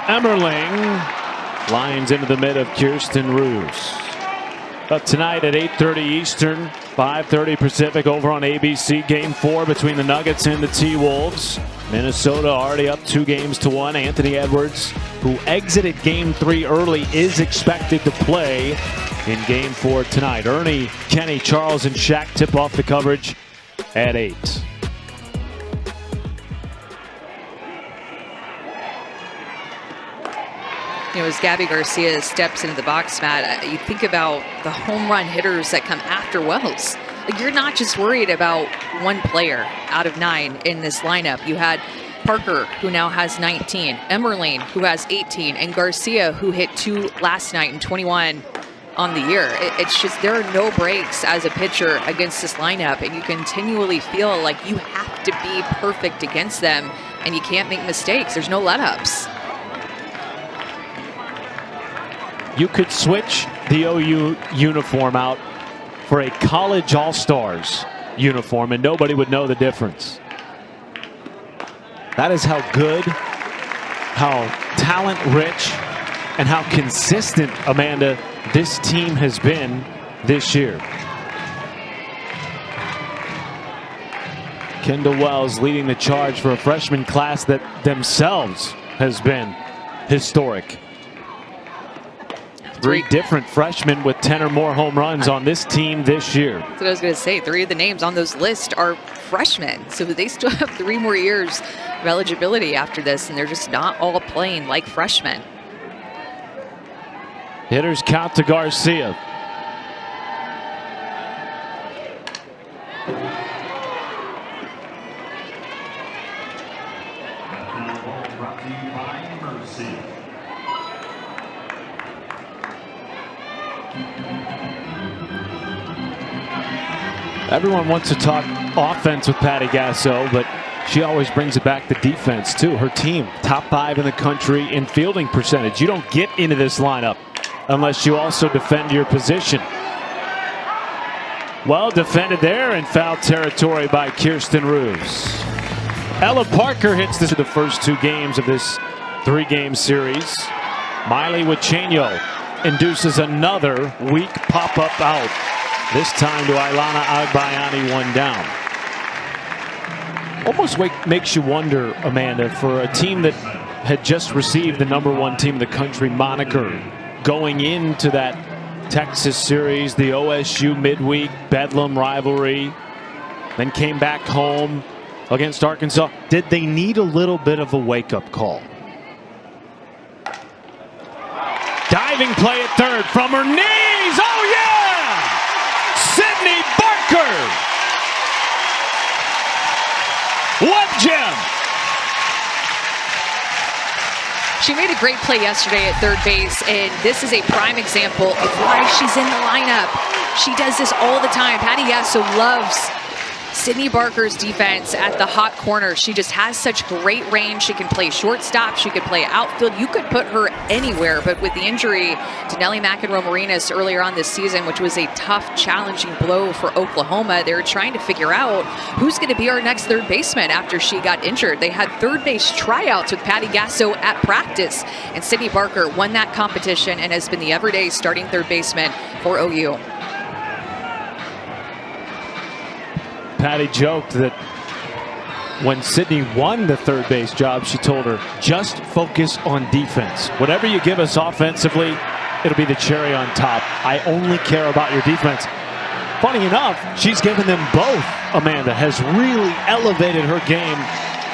Emmerling lines into the mid of Kirsten Roos. But tonight at 8:30 Eastern, 5:30 Pacific over on ABC, Game 4 between the Nuggets and the T-Wolves. Minnesota already up 2-1. Anthony Edwards, who exited Game 3 early, is expected to play in Game 4 tonight. Ernie, Kenny, Charles, and Shaq tip off the coverage at 8. You know, as Gabby Garcia steps into the box, Matt, you think about the home run hitters that come after Wells. Like, you're not just worried about one player out of 9 in this lineup. You had Parker, who now has 19, Emmerling, who has 18, and Garcia, who hit 2 last night and 21 on the year. It's just, there are no breaks as a pitcher against this lineup, and you continually feel like you have to be perfect against them, and you can't make mistakes. There's no let-ups. You could switch the OU uniform out for a college All-Stars uniform and nobody would know the difference. That is how good, how talent rich, and how consistent, Amanda, this team has been this year. Kendall Wells leading the charge for a freshman class that themselves has been historic. 3 different freshmen with 10 or more home runs on this team this year. That's what I was going to say. 3 of the names on those lists are freshmen. So they still have 3 more years of eligibility after this, and they're just not all playing like freshmen. Hitters count to Garcia. Brought to you by Mercy. Everyone wants to talk offense with Patty Gasso, but she always brings it back to defense too. Her team, top 5 in the country in fielding percentage. You don't get into this lineup unless you also defend your position. Well defended there in foul territory by Kirsten Roos. Ella Parker hits this in the first 2 games of this 3-game series. Miley Wichenio induces another weak pop-up out. This time to Ailana Agbayani, 1 down. Almost makes you wonder, Amanda, for a team that had just received the #1 team in the country moniker going into that Texas series, the OSU midweek Bedlam rivalry, then came back home against Arkansas. Did they need a little bit of a wake-up call? Diving play at third from her knees. Oh, yeah! Sydney Barker! What gem! She made a great play yesterday at third base, and this is a prime example of why she's in the lineup. She does this all the time. Patty Gasso loves Sydney Barker's defense at the hot corner. She just has such great range. She can play shortstop. She could play outfield. You could put her anywhere, but with the injury to Nelly McEnroe-Marinas earlier on this season, which was a tough, challenging blow for Oklahoma, they're trying to figure out who's going to be our next third baseman after she got injured. They had third base tryouts with Patty Gasso at practice, and Sydney Barker won that competition and has been the everyday starting third baseman for OU. Patty joked that when Sydney won the third base job, she told her, just focus on defense. Whatever you give us offensively, it'll be the cherry on top. I only care about your defense. Funny enough, she's given them both. Amanda has really elevated her game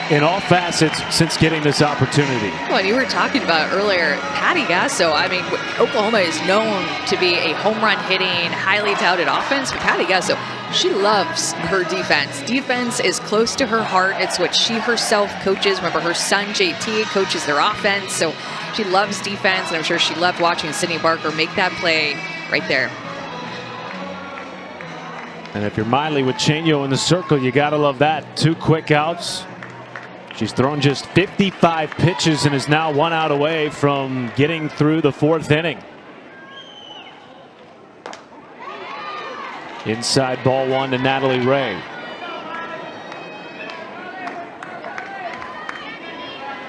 in all facets since getting this opportunity. Well, you were talking about earlier, Patty Gasso. I mean, Oklahoma is known to be a home run hitting, highly touted offense, but Patty Gasso, she loves her defense. Defense is close to her heart. It's what she herself coaches. Remember, her son, JT, coaches their offense, so she loves defense, and I'm sure she loved watching Sydney Barker make that play right there. And if you're Miley with Chenio in the circle, you got to love that. 2 quick outs. She's thrown just 55 pitches and is now 1 out away from getting through the 4th inning. Inside ball 1 to Natalie Ray.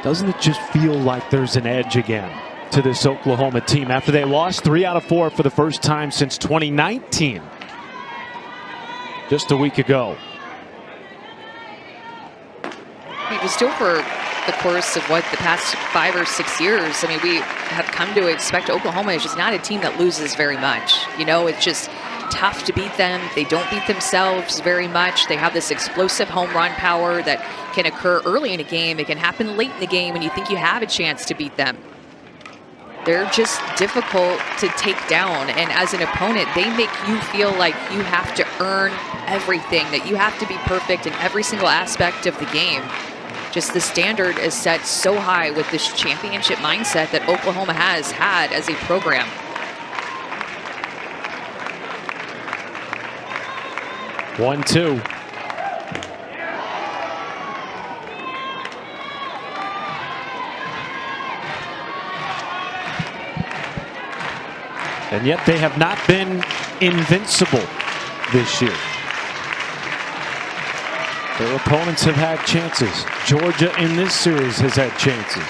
Doesn't it just feel like there's an edge again to this Oklahoma team after they lost 3 out of 4 for the first time since 2019? Just a week ago. Just over the course of what the past 5 or 6 years, I mean, we have come to expect Oklahoma is just not a team that loses very much. You know, it's just tough to beat them. They don't beat themselves very much. They have this explosive home run power that can occur early in a game. It can happen late in the game when you think you have a chance to beat them. They're just difficult to take down, and as an opponent, they make you feel like you have to earn everything, that you have to be perfect in every single aspect of the game. Just the standard is set so high with this championship mindset that Oklahoma has had as a program. One, two. And yet they have not been invincible this year. Their opponents have had chances. Georgia in this series has had chances.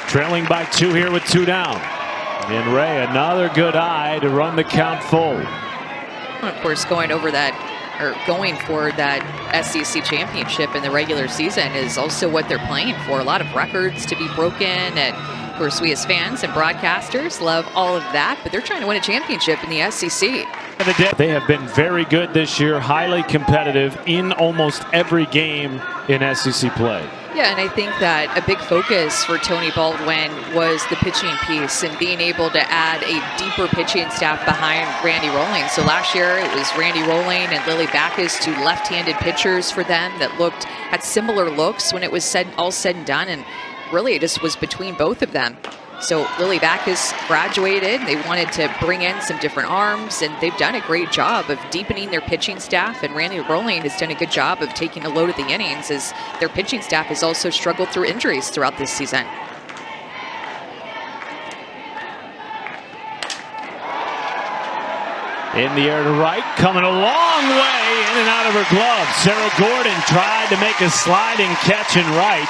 Trailing by 2 here with 2 down. And Ray, another good eye to run the count full. And of course, going for that SEC championship in the regular season is also what they're playing for. A lot of records to be broken, and of course, we as fans and broadcasters love all of that, but they're trying to win a championship in the SEC. They have been very good this year, highly competitive in almost every game in SEC play. Yeah, and I think that a big focus for Tony Baldwin was the pitching piece and being able to add a deeper pitching staff behind Randy Rolling. So last year it was Randy Rolling and Lily Backus, 2 left-handed pitchers for them that had similar looks when it was all said and done, and really it just was between both of them. So Lily Backus graduated. They wanted to bring in some different arms, and they've done a great job of deepening their pitching staff. And Randy Rolling has done a good job of taking a load of the innings, as their pitching staff has also struggled through injuries throughout this season. In the air to right, coming a long way, in and out of her glove. Sarah Gordon tried to make a sliding catch in right.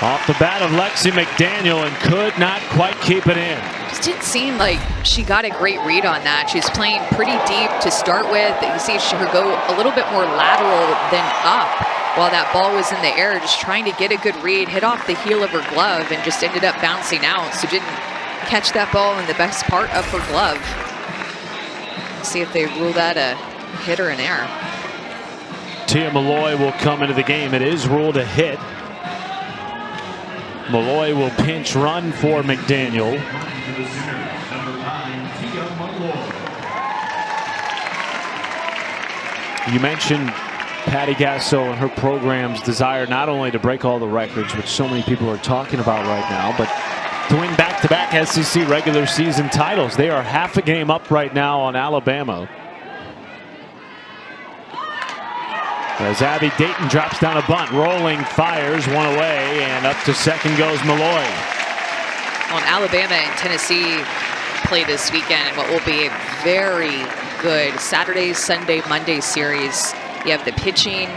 Off the bat of Lexi McDaniel, and could not quite keep it in. Just didn't seem like she got a great read on that. She's playing pretty deep to start with. You see her go a little bit more lateral than up while that ball was in the air, just trying to get a good read, hit off the heel of her glove, and just ended up bouncing out. So didn't catch that ball in the best part of her glove. See if they rule that a hit or an error. Tia Malloy will come into the game. It is ruled a hit. Malloy will pinch run for McDaniel. You mentioned Patty Gasso and her program's desire not only to break all the records, which so many people are talking about right now, but to win back-to-back SEC regular season titles. They are half a game up right now on Alabama. As Abby Dayton drops down a bunt, Rolling fires one away, and up to second goes Malloy. Well, Alabama and Tennessee play this weekend in what will be a very good Saturday, Sunday, Monday series. You have the pitching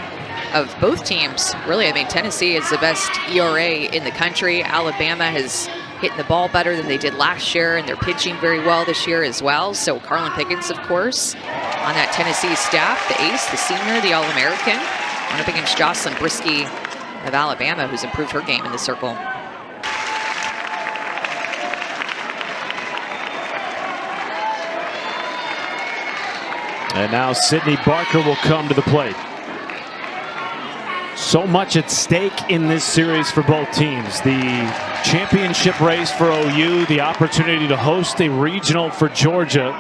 of both teams. Really, I mean, Tennessee is the best ERA in the country. Alabama has hitting the ball better than they did last year, and they're pitching very well this year as well. So Carlin Pickens, of course, on that Tennessee staff, the ace, the senior, the All-American, going up against Jocelyn Brisky of Alabama, who's improved her game in the circle. And now Sydney Barker will come to the plate. So much at stake in this series for both teams. The championship race for OU, the opportunity to host a regional for Georgia.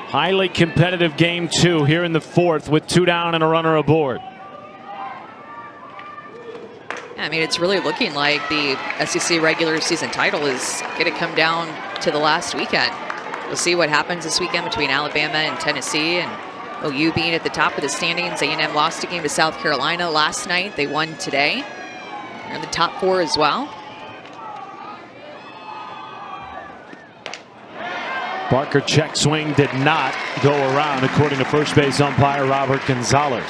Highly competitive game 2 here in the 4th with 2 down and a runner aboard. I mean, it's really looking like the SEC regular season title is going to come down to the last weekend. We'll see what happens this weekend between Alabama and Tennessee, and OU being at the top of the standings. A&M lost a game to South Carolina last night. They won today. They're in the top 4 as well. Barker check swing did not go around, according to first base umpire Robert Gonzalez.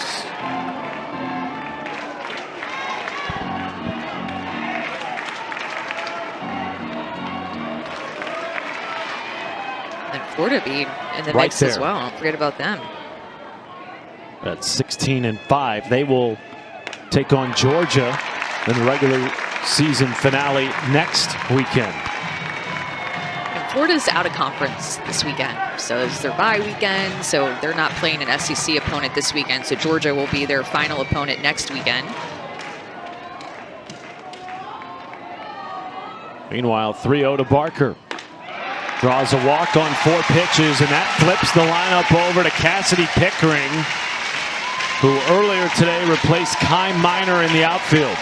And Florida being in the Right mix there. as well. Don't forget about them. At 16-5, they will take on Georgia in the regular season finale next weekend. And Florida's out of conference this weekend, so it's their bye weekend, so they're not playing an SEC opponent this weekend, so Georgia will be their final opponent next weekend. Meanwhile, 3-0 to Barker. Draws a walk on 4 pitches, and that flips the lineup over to Cassidy Pickering, who earlier today replaced Kai Minor in the outfield.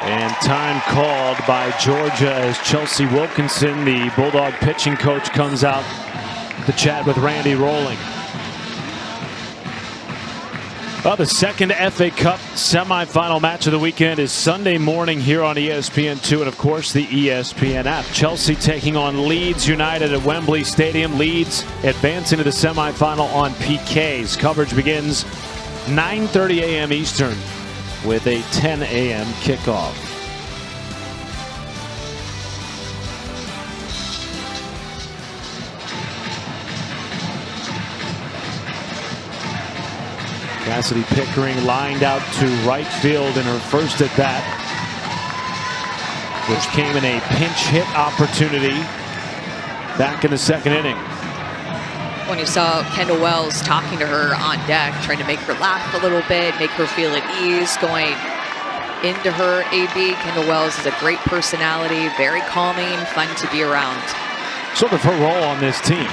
And time called by Georgia as Chelsea Wilkinson, the Bulldog pitching coach, comes out to chat with Randy Rolling. Well, the second FA Cup semifinal match of the weekend is Sunday morning here on ESPN2 and, of course, the ESPN app. Chelsea taking on Leeds United at Wembley Stadium. Leeds advancing to the semifinal on PKs. Coverage begins 9:30 a.m. Eastern with a 10 a.m. kickoff. Cassidy Pickering lined out to right field in her first at bat, which came in a pinch hit opportunity back in the second inning. When you saw Kendall Wells talking to her on deck, trying to make her laugh a little bit, make her feel at ease, going into her AB. Kendall Wells is a great personality, very calming, fun to be around. Sort of her role on this team.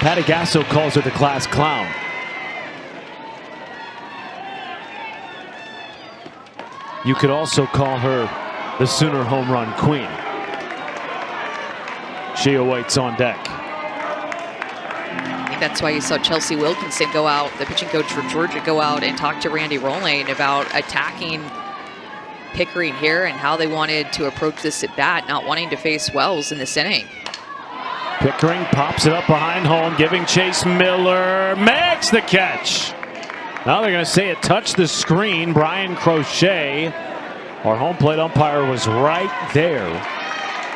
Patty Gasso calls her the class clown. You could also call her the Sooner home run queen. She awaits on deck. I think that's why you saw Chelsea Wilkinson go out, the pitching coach for Georgia, go out and talk to Randy Rolling about attacking Pickering here and how they wanted to approach this at bat, not wanting to face Wells in this inning. Pickering pops it up behind home, giving Chase Miller, makes the catch. Now they're going to say it touched the screen. Brian Crochet, our home plate umpire, was right there.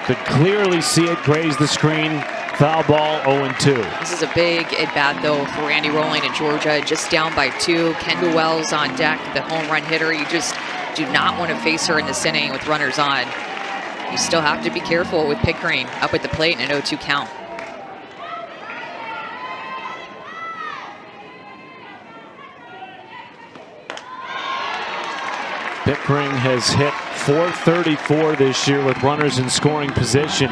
Could clearly see it graze the screen. Foul ball, 0-2. This is a big at bat though for Randy Rolling in Georgia. Just down by 2. Kendall Wells on deck, the home run hitter. You just do not want to face her in this inning with runners on. You still have to be careful with Pickering up at the plate in an 0-2 count. Pickering has hit .434 this year with runners in scoring position.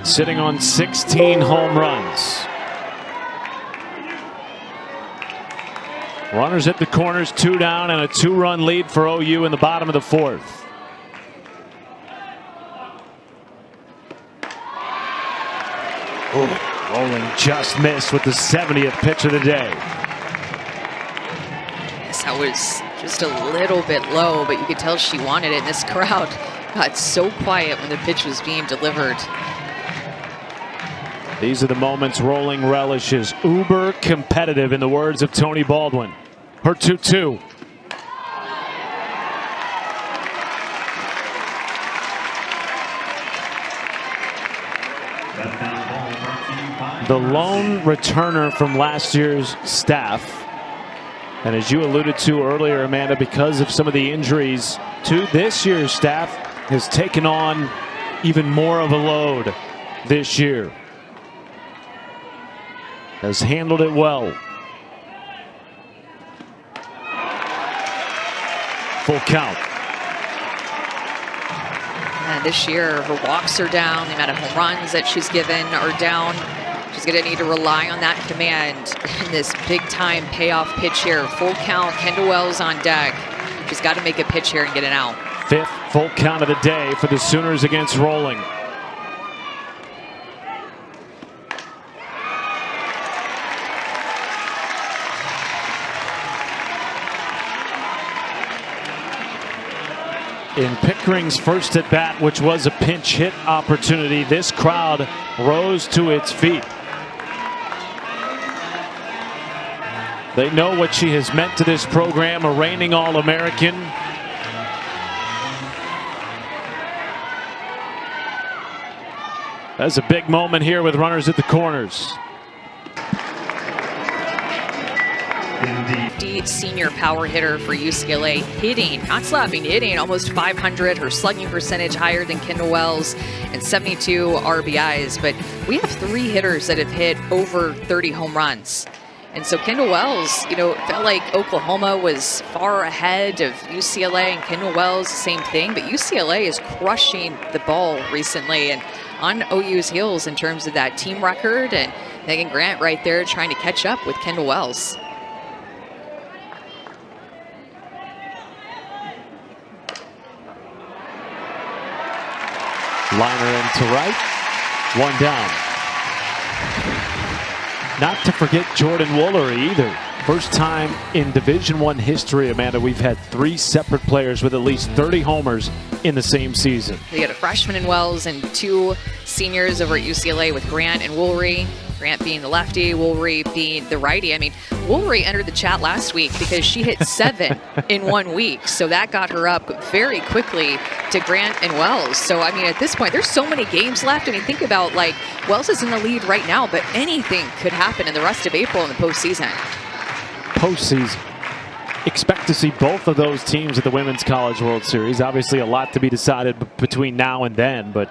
Sitting on 16 home runs. Runners at the corners, 2 down, and a 2-run lead for OU in the bottom of the 4th. Rolling just missed with the 70th pitch of the day. That was just a little bit low, but you could tell she wanted it. And this crowd got so quiet when the pitch was being delivered. These are the moments Rolling relishes. Uber competitive, in the words of Tony Baldwin. Her 2-2. That's down the ball, the lone returner from last year's staff. And as you alluded to earlier, Amanda, because of some of the injuries to this year's staff, has taken on even more of a load this year. Has handled it well. Full count. And this year, her walks are down. The amount of home runs that she's given are down. She's going to need to rely on that command in this big-time payoff pitch here. Full count, Kendall Wells on deck. She's got to make a pitch here and get it out. 5th full count of the day for the Sooners against Rolling. In Pickering's first at bat, which was a pinch hit opportunity, this crowd rose to its feet. They know what she has meant to this program, a reigning All-American. That's a big moment here with runners at the corners. Senior power hitter for UCLA, hitting, not slapping, hitting almost 500. Her slugging percentage higher than Kendall Wells, and 72 RBIs. But we have 3 hitters that have hit over 30 home runs. And so Kendall Wells, you know, it felt like Oklahoma was far ahead of UCLA, and Kendall Wells, same thing. But UCLA is crushing the ball recently and on OU's heels in terms of that team record. And Megan Grant right there trying to catch up with Kendall Wells. Liner in to right, 1 down. Not to forget Jordan Woolery either. First time in Division I history, Amanda, we've had 3 separate players with at least 30 homers in the same season. We got a freshman in Wells and 2 seniors over at UCLA with Grant and Woolery. Grant being the lefty, Woolery being the righty. I mean, Woolery entered the chat last week because she hit 7 in 1 week. So that got her up very quickly to Grant and Wells. So, I mean, at this point, there's so many games left. I mean, think about, like, Wells is in the lead right now, but anything could happen in the rest of April in the postseason. Postseason. Expect to see both of those teams at the Women's College World Series. Obviously, a lot to be decided between now and then, but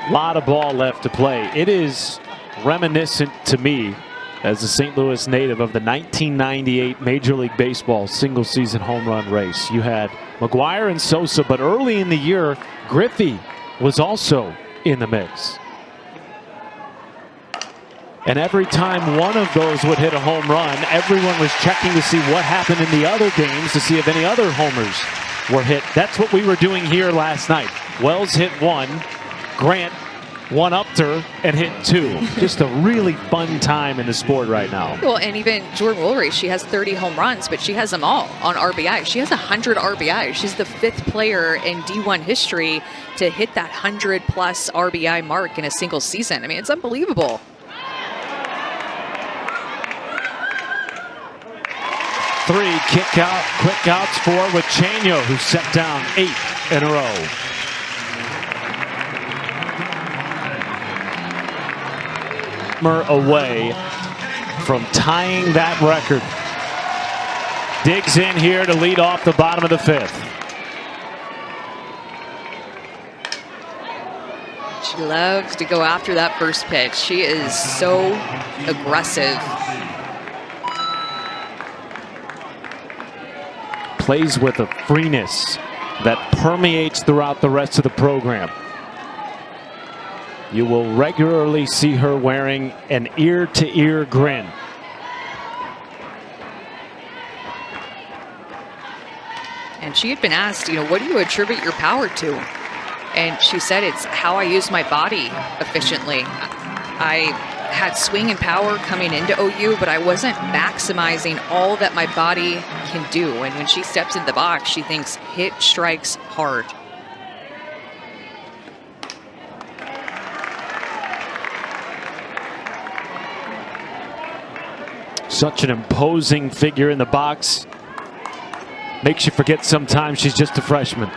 a lot of ball left to play. It is reminiscent to me, as a St. Louis native, of the 1998 Major League Baseball single-season home run race. You had McGuire and Sosa, but early in the year, Griffey was also in the mix. And every time one of those would hit a home run, everyone was checking to see what happened in the other games to see if any other homers were hit. That's what we were doing here last night. Wells hit 1. Grant one-upped her and hit 2. Just a really fun time in the sport right now. Well, and even Jordan Woolery, she has 30 home runs, but she has them all on RBI. She has 100 RBI. She's the 5th player in D1 history to hit that 100-plus RBI mark in a single season. I mean, it's unbelievable. Three quick outs for Wachenio, who set down 8 in a row. Away from tying that record. Digs in here to lead off the bottom of the 5th. She loves to go after that first pitch. She is so aggressive. Plays with a freeness that permeates throughout the rest of the program. You will regularly see her wearing an ear-to-ear grin. And she had been asked, you know, what do you attribute your power to? And she said, it's how I use my body efficiently. I had swing and power coming into OU, but I wasn't maximizing all that my body can do. And when she steps in the box, she thinks hit strikes hard. Such an imposing figure in the box. Makes you forget sometimes she's just a freshman.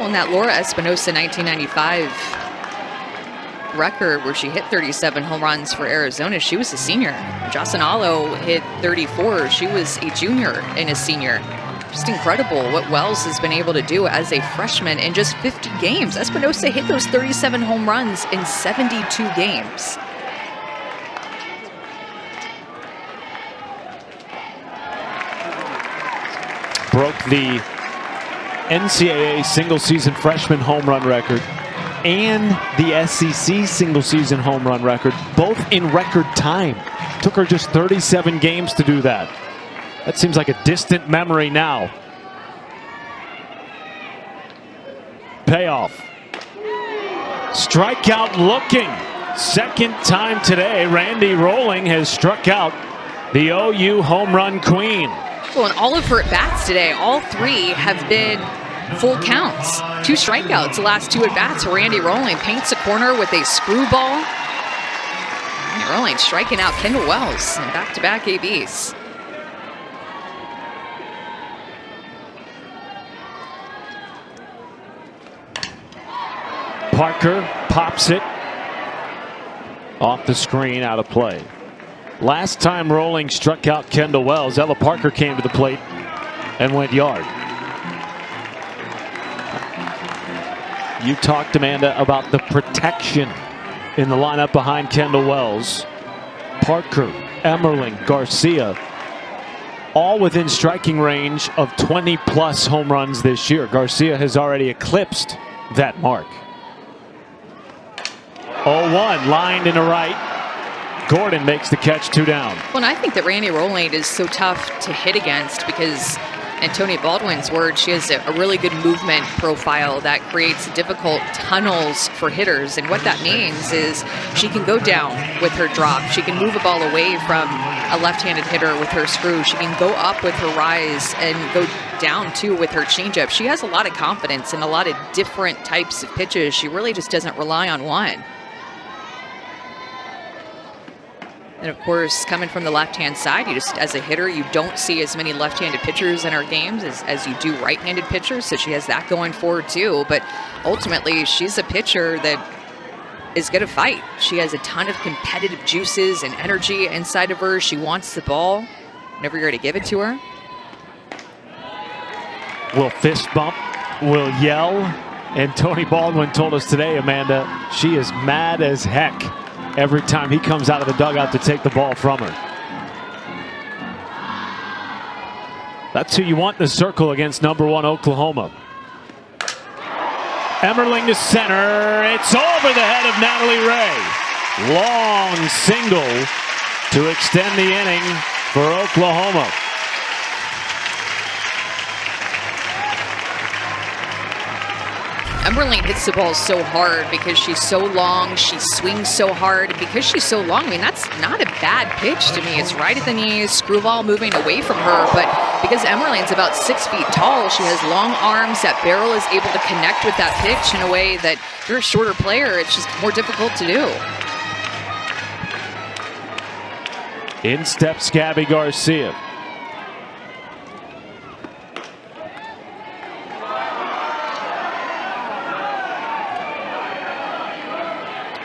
Well, in that Laura Espinosa 1995 record where she hit 37 home runs for Arizona, she was a senior. Jocelyn Alo hit 34. She was a junior and a senior. Just incredible what Wells has been able to do as a freshman in just 50 games. Espinosa hit those 37 home runs in 72 games. Broke the NCAA single-season freshman home run record and the SEC single-season home run record, both in record time. Took her just 37 games to do that. That seems like a distant memory now. Payoff. Strikeout looking. Second time today, Randy Rolling has struck out the OU home run queen. Well, in all of her at-bats today, all three have been full counts. 2 strikeouts the last 2 at-bats. Randy Rolling paints a corner with a screwball. Randy Rolling striking out Kendall Wells in back-to-back ABs. Parker pops it off the screen, out of play. Last time Rolling struck out Kendall Wells, Ella Parker came to the plate and went yard. You talked, Amanda, about the protection in the lineup behind Kendall Wells. Parker, Emmerling, Garcia, all within striking range of 20+ home runs this year. Garcia has already eclipsed that mark. 0-1, lined into right. Gordon makes the catch, 2 down. Well, and I think that Randy Rolling is so tough to hit against because, in Tony Baldwin's words, she has a really good movement profile that creates difficult tunnels for hitters. And what that means is she can go down with her drop. She can move a ball away from a left-handed hitter with her screw. She can go up with her rise and go down, too, with her changeup. She has a lot of confidence in a lot of different types of pitches. She really just doesn't rely on one. And of course, coming from the left-hand side, you just, as a hitter, you don't see as many left-handed pitchers in our games as you do right-handed pitchers. So she has that going for her too. But ultimately, she's a pitcher that is going to fight. She has a ton of competitive juices and energy inside of her. She wants the ball whenever you're going to give it to her. Will fist bump, will yell. And Tony Baldwin told us today, Amanda, she is mad as heck every time he comes out of the dugout to take the ball from her. That's who you want in the circle against #1 Oklahoma. Emmerling to center. It's over the head of Natalie Ray. Long single to extend the inning for Oklahoma. Emmerling hits the ball so hard because she's so long, she swings so hard, and because she's so long, I mean, that's not a bad pitch to me. It's right at the knees, screwball moving away from her, but because Emmerling's about 6 feet tall, she has long arms. That barrel is able to connect with that pitch in a way that if you're a shorter player, it's just more difficult to do. In steps Gabby Garcia.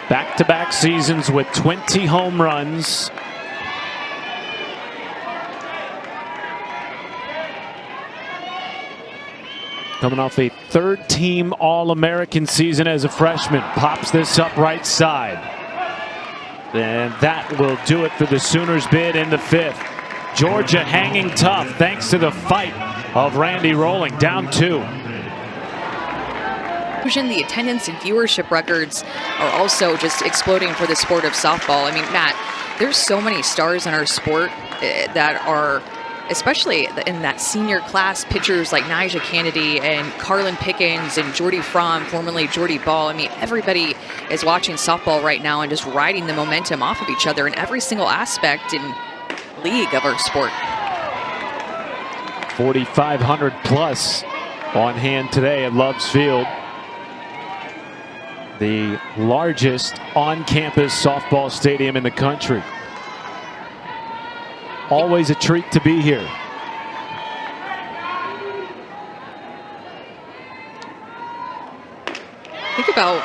Back-to-back seasons with 20 home runs. Coming off a 3rd-team All-American season as a freshman. Pops this up right side. And that will do it for the Sooners bid in the 5th. Georgia hanging tough thanks to the fight of Randy Rolling. Down 2. The attendance and viewership records are also just exploding for the sport of softball. I mean, Matt, there's so many stars in our sport that are, especially in that senior class, pitchers like Nyjah Kennedy and Carlin Pickens and Jordy Fromm, formerly Jordy Ball. I mean, everybody is watching softball right now and just riding the momentum off of each other in every single aspect and league of our sport. 4,500 plus on hand today at Love's Field. The largest on-campus softball stadium in the country. Always a treat to be here. about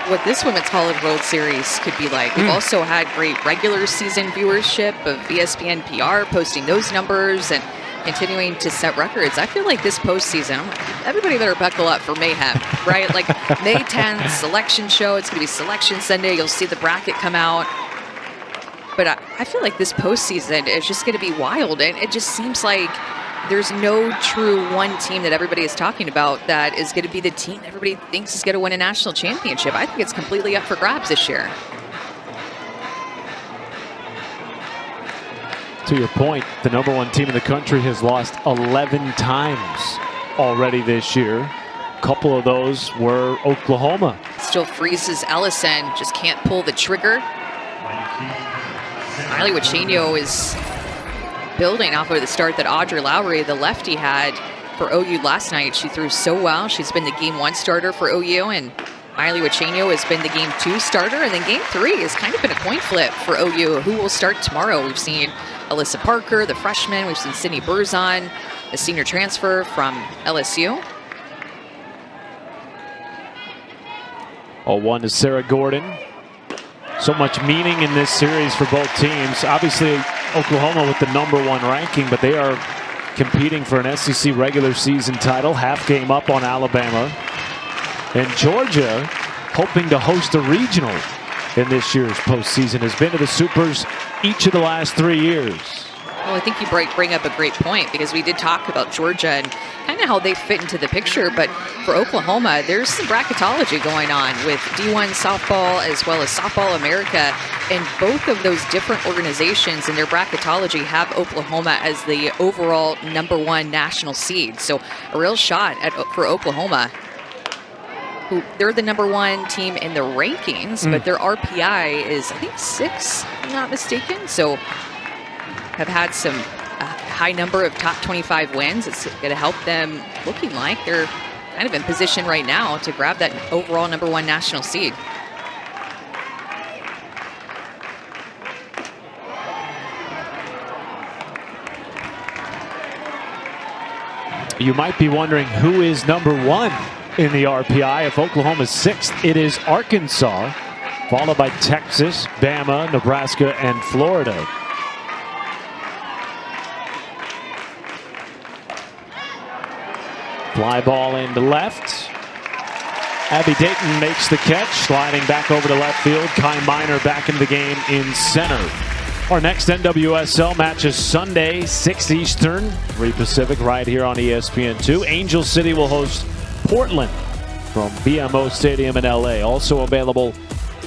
what this Women's College World Series could be like. We've also had great regular season viewership of ESPN PR posting those numbers and continuing to set records. I feel like this postseason, everybody better buckle up for mayhem, right? Like May 10th, selection show. It's going to be Selection Sunday. You'll see the bracket come out. But I feel like this postseason is just going to be wild. And it just seems like there's no true one team that everybody is talking about that is going to be the team that everybody thinks is going to win a national championship. I think it's completely up for grabs this year. To your point, the #1 team in the country has lost 11 times already this year. A couple of those were Oklahoma. Still freezes Ellison, just can't pull the trigger. Miley Wachenio is building off of the start that Audrey Lowry, the lefty, had for OU last night. She threw so well. She's been the Game 1 starter for OU, and Miley Wachenio has been the Game 2 starter. And then Game 3 has kind of been a coin flip for OU. Who will start tomorrow? We've seen Alyssa Parker, the freshman. We've seen Sydney Burzon, the senior transfer from LSU. 0-1 is Sarah Gordon. So much meaning in this series for both teams. Obviously, Oklahoma with the #1 ranking, but they are competing for an SEC regular season title, half game up on Alabama. And Georgia, hoping to host a regional in this year's postseason, has been to the Supers each of the last 3 years. Well, I think you bring up a great point, because we did talk about Georgia and kind of how they fit into the picture. But for Oklahoma, there's some bracketology going on with D1 softball as well as Softball America. And both of those different organizations in their bracketology have Oklahoma as the overall #1 national seed. So a real shot for Oklahoma. They're the #1 team in the rankings, but their RPI is, I think, 6, if I'm not mistaken. So have had some high number of top 25 wins. It's going to help them looking like they're kind of in position right now to grab that overall #1 national seed. You might be wondering who is #1 in the RPI. If Oklahoma's 6th, it is Arkansas, followed by Texas, Bama, Nebraska, and Florida. Fly ball into left. Abby Dayton makes the catch, sliding back over to left field. Kai Miner back into the game in center. Our next NWSL match is Sunday, 6 Eastern, 3 Pacific, right here on ESPN2. Angel City will host Portland from BMO Stadium in LA. Also available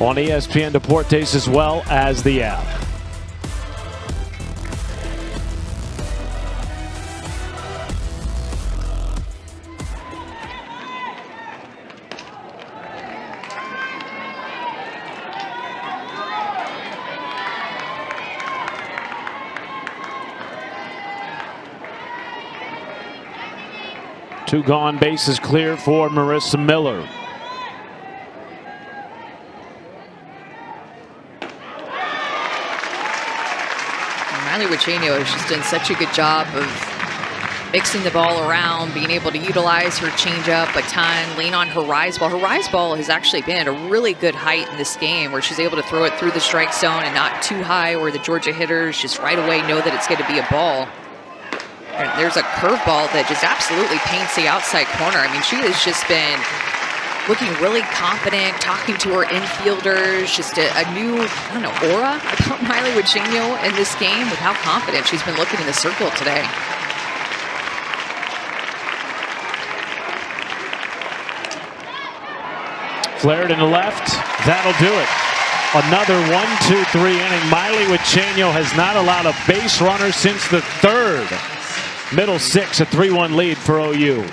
on ESPN Deportes as well as the app. Two gone, bases clear for Marissa Miller. Miley Wachenio has just done such a good job of mixing the ball around, being able to utilize her changeup a ton, lean on her rise ball. Her rise ball has actually been at a really good height in this game, where she's able to throw it through the strike zone and not too high, where the Georgia hitters just right away know that it's going to be a ball. And there's a curveball that just absolutely paints the outside corner. I mean, she has just been looking really confident, talking to her infielders, just a new, I don't know, aura about Miley Wachenio in this game with how confident she's been looking in the circle today. Flared into left. That'll do it. Another 1-2-3 inning. Miley Wachenio has not allowed a base runner since the 3rd. Middle 6, a 3-1 lead for OU. Did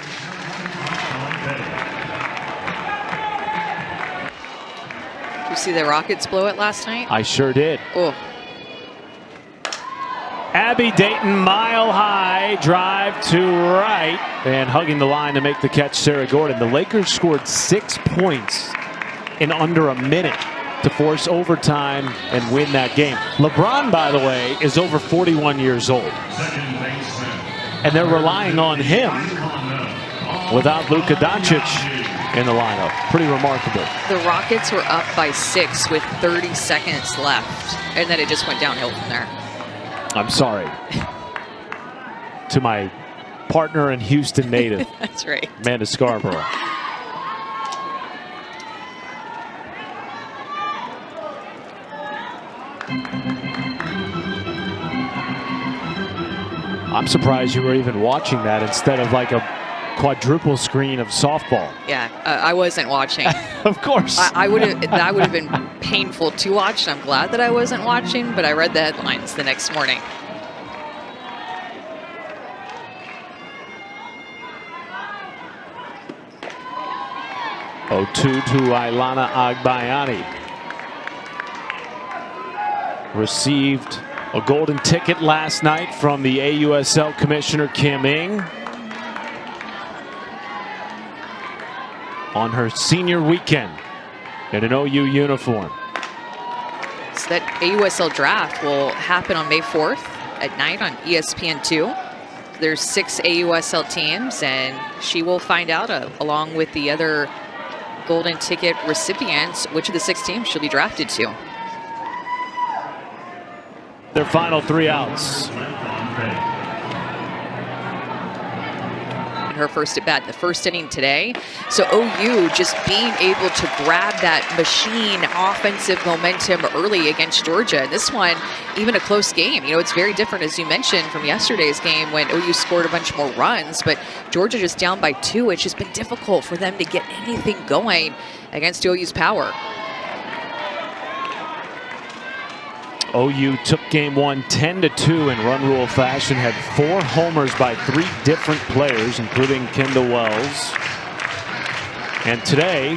you see the Rockets blow it last night? I sure did. Oh. Abby Dayton, mile high, drive to right, and hugging the line to make the catch, Sarah Gordon. The Lakers scored 6 points in under a minute to force overtime and win that game. LeBron, by the way, is over 41 years old. And they're relying on him without Luka Doncic in the lineup. Pretty remarkable. The Rockets were up by 6 with 30 seconds left, and then it just went downhill from there. I'm sorry. To my partner and Houston native. That's right. Amanda Scarborough. I'm surprised you were even watching that instead of like a quadruple screen of softball. Yeah, I wasn't watching. Of course. That would have been painful to watch, and I'm glad that I wasn't watching, but I read the headlines the next morning. Oh, 2 to Ailana Agbayani. Received a golden ticket last night from the AUSL Commissioner Kim Ng on her senior weekend in an OU uniform. So that AUSL draft will happen on May 4th at night on ESPN2. There's 6 AUSL teams, and she will find out, along with the other golden ticket recipients, which of the 6 teams she'll be drafted to. Their final 3 outs. Her first at bat, the first inning today. So OU just being able to grab that machine offensive momentum early against Georgia. And this one, even a close game. You know, it's very different, as you mentioned, from yesterday's game when OU scored a bunch more runs, but Georgia just down by 2. It's just been difficult for them to get anything going against OU's power. OU took game 1 10-2 in run rule fashion, had 4 homers by 3 different players, including Kendall Wells. And today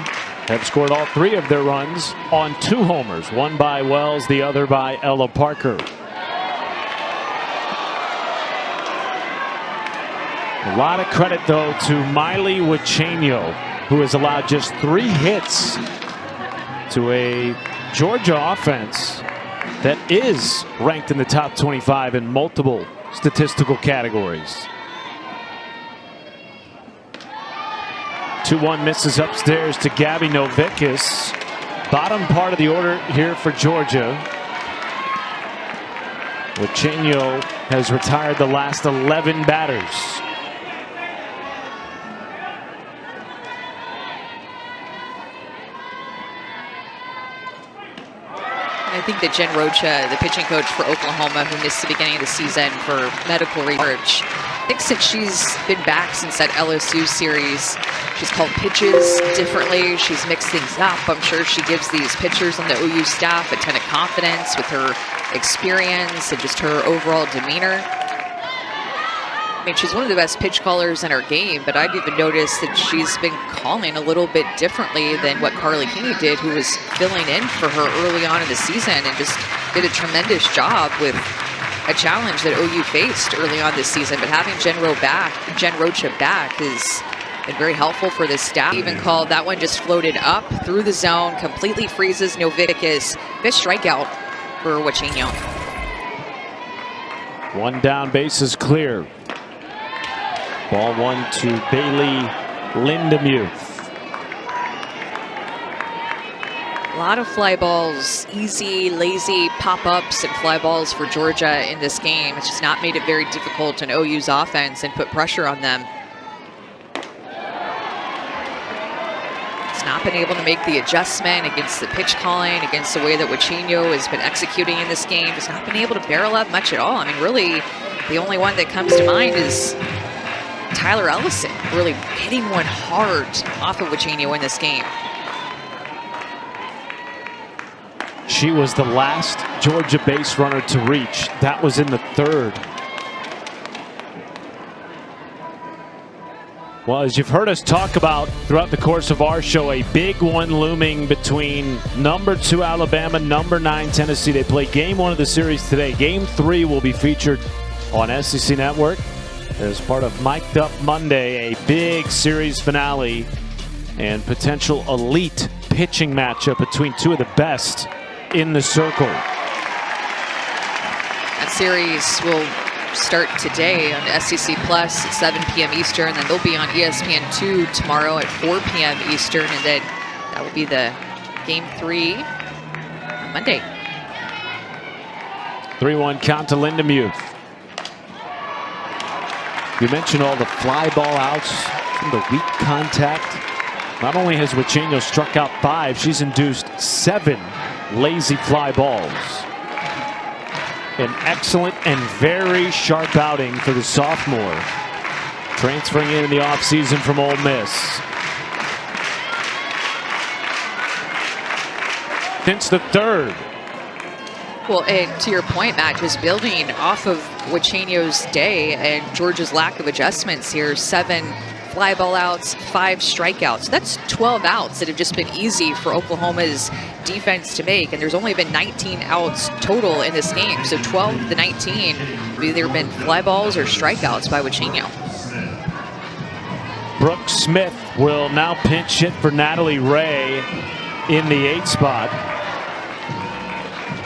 have scored all 3 of their runs on 2 homers, one by Wells, the other by Ella Parker. A lot of credit, though, to Miley Wichenio, who has allowed just 3 hits to a Georgia offense that is ranked in the top 25 in multiple statistical categories. 2-1 misses upstairs to Gabby Novickus. Bottom part of the order here for Georgia. Wichenio has retired the last 11 batters. I think that Jen Rocha, the pitching coach for Oklahoma, who missed the beginning of the season for medical research, I think since she's been back since that LSU series, she's called pitches differently. She's mixed things up. I'm sure she gives these pitchers on the OU staff a ton of confidence with her experience and just her overall demeanor. I mean, she's one of the best pitch callers in our game, but I've even noticed that she's been calling a little bit differently than what Carly Keeney did, who was filling in for her early on in the season and just did a tremendous job with a challenge that OU faced early on this season. But having Jen Rocha back has been very helpful for this staff. Even called that one, just floated up through the zone, completely freezes Novickus. Fifth strikeout for Wichenio. 1 down, base is clear. Ball 1 to Bailey Lindemuth. A lot of fly balls, easy, lazy pop-ups and fly balls for Georgia in this game. It's just not made it very difficult on OU's offense and put pressure on them. It's not been able to make the adjustment against the pitch calling, against the way that Wichenio has been executing in this game. It's not been able to barrel up much at all. I mean, really, the only one that comes to mind is Tyler Ellison, really hitting one hard off of Wichenio in this game. She was the last Georgia base runner to reach. That was in the 3rd. Well, as you've heard us talk about throughout the course of our show, a big one looming between number 2 Alabama, number 9 Tennessee. They play game 1 of the series today. Game 3 will be featured on SEC Network as part of Mic'd Up Monday, a big series finale and potential elite pitching matchup between 2 of the best in the circle. That series will start today on SEC Plus at 7 p.m. Eastern. Then they'll be on ESPN2 tomorrow at 4 p.m. Eastern. And then that will be the Game 3 on Monday. 3-1 count to Linda Muth. You mentioned all the fly ball outs, some of the weak contact. Not only has Huicheno struck out 5, she's induced 7 lazy fly balls. An excellent and very sharp outing for the sophomore, transferring in the offseason from Ole Miss. Since the 3rd. Well, and to your point, Matt, just building off of Huicheno's day and Georgia's lack of adjustments here, 7 fly ball outs, 5 strikeouts. That's 12 outs that have just been easy for Oklahoma's defense to make, and there's only been 19 outs total in this game. So 12 of the 19 have either been fly balls or strikeouts by Huicheno. Brooke Smith will now pinch hit for Natalie Ray in the 8 spot.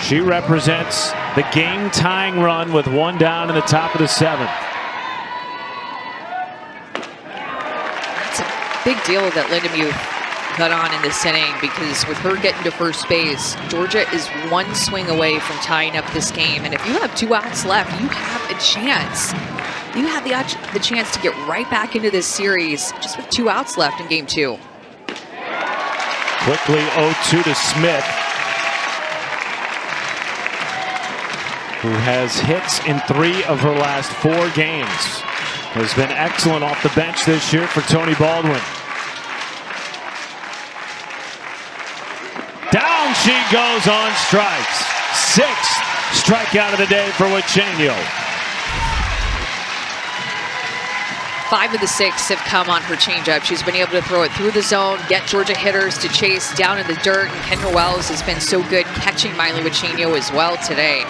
She represents the game-tying run with 1 down in the top of the 7th. It's a big deal that Linda Muth cut on in this inning, because with her getting to first base, Georgia is 1 swing away from tying up this game. And if you have 2 outs left, you have a chance. You have the chance to get right back into this series just with 2 outs left in Game 2. Quickly 0-2 to Smith, who has hits in 3 of her last 4 games. Has been excellent off the bench this year for Tony Baldwin. Down she goes on strikes. 6th strikeout of the day for Huicheno. 5 of the 6 have come on her changeup. She's been able to throw it through the zone, get Georgia hitters to chase down in the dirt, and Kendra Wells has been so good catching Miley Huicheno as well today.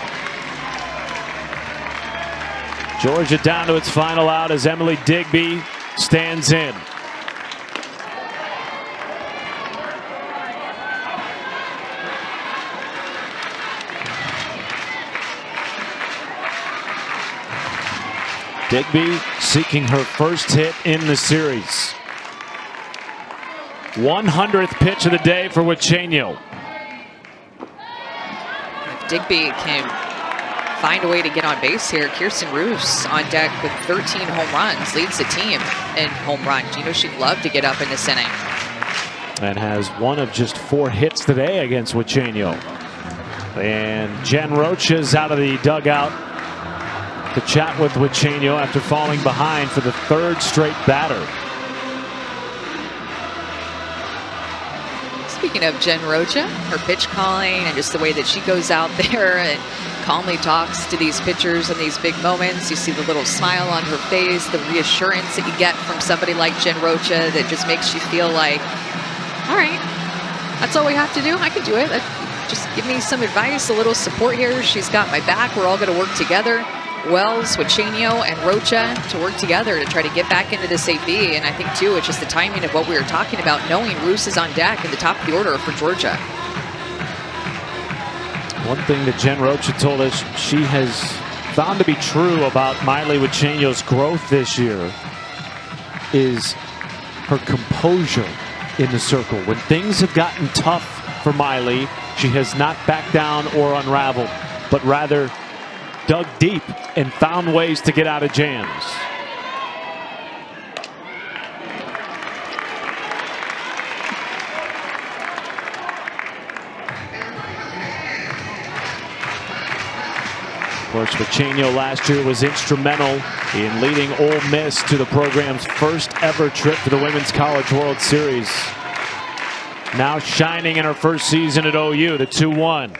Georgia down to its final out as Emily Digby stands in. Digby seeking her first hit in the series. 100th pitch of the day for Huicheno. If Digby can find a way to get on base here, Kirsten Roos on deck with 13 home runs, leads the team in home runs. You know she'd love to get up in this inning. And has 1 of just 4 hits today against Huicheno. And Jen Rocha's out of the dugout to chat with Huicheno after falling behind for the 3rd straight batter. Speaking of Jen Rocha, her pitch calling and just the way that she goes out there and calmly talks to these pitchers in these big moments. You see the little smile on her face, the reassurance that you get from somebody like Jen Rocha that just makes you feel like, all right, that's all we have to do. I can do it. Just give me some advice, a little support here. She's got my back. We're all going to work together. Wells, Huicheno, and Rocha to work together to try to get back into this AB. And I think, too, it's just the timing of what we were talking about, knowing Roos is on deck at the top of the order for Georgia. One thing that Jen Rocha told us she has found to be true about Miley Huicheno's growth this year is her composure in the circle. When things have gotten tough for Miley, she has not backed down or unraveled, but rather dug deep and found ways to get out of jams. Of course, Huicheno last year was instrumental in leading Ole Miss to the program's first ever trip to the Women's College World Series. Now shining in her first season at OU, the 2-1.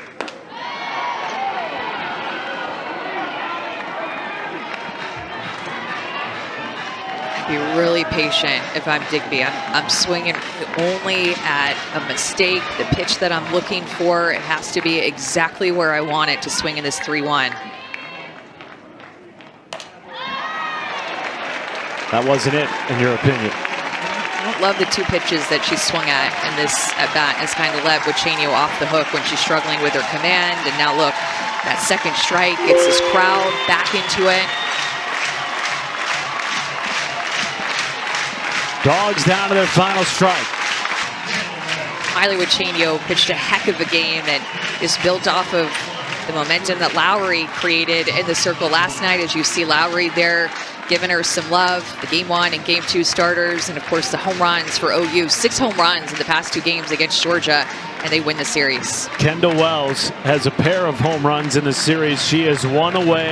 Be really patient if I'm Digby. I'm swinging only at a mistake. The pitch that I'm looking for, it has to be exactly where I want it to swing in this 3-1. That wasn't it, in your opinion? I don't love the 2 pitches that she swung at in this at bat. It's kind of let Huicheno off the hook when she's struggling with her command. And now look, that second strike gets this crowd back into it. Dogs down to their final strike. Miley Wichenio pitched a heck of a game that is built off of the momentum that Lowry created in the circle last night. As you see Lowry there giving her some love, the game 1 and game 2 starters, and of course the home runs for OU. 6 home runs in the past 2 games against Georgia, and they win the series. Kendall Wells has a pair of home runs in the series. She is 1 away.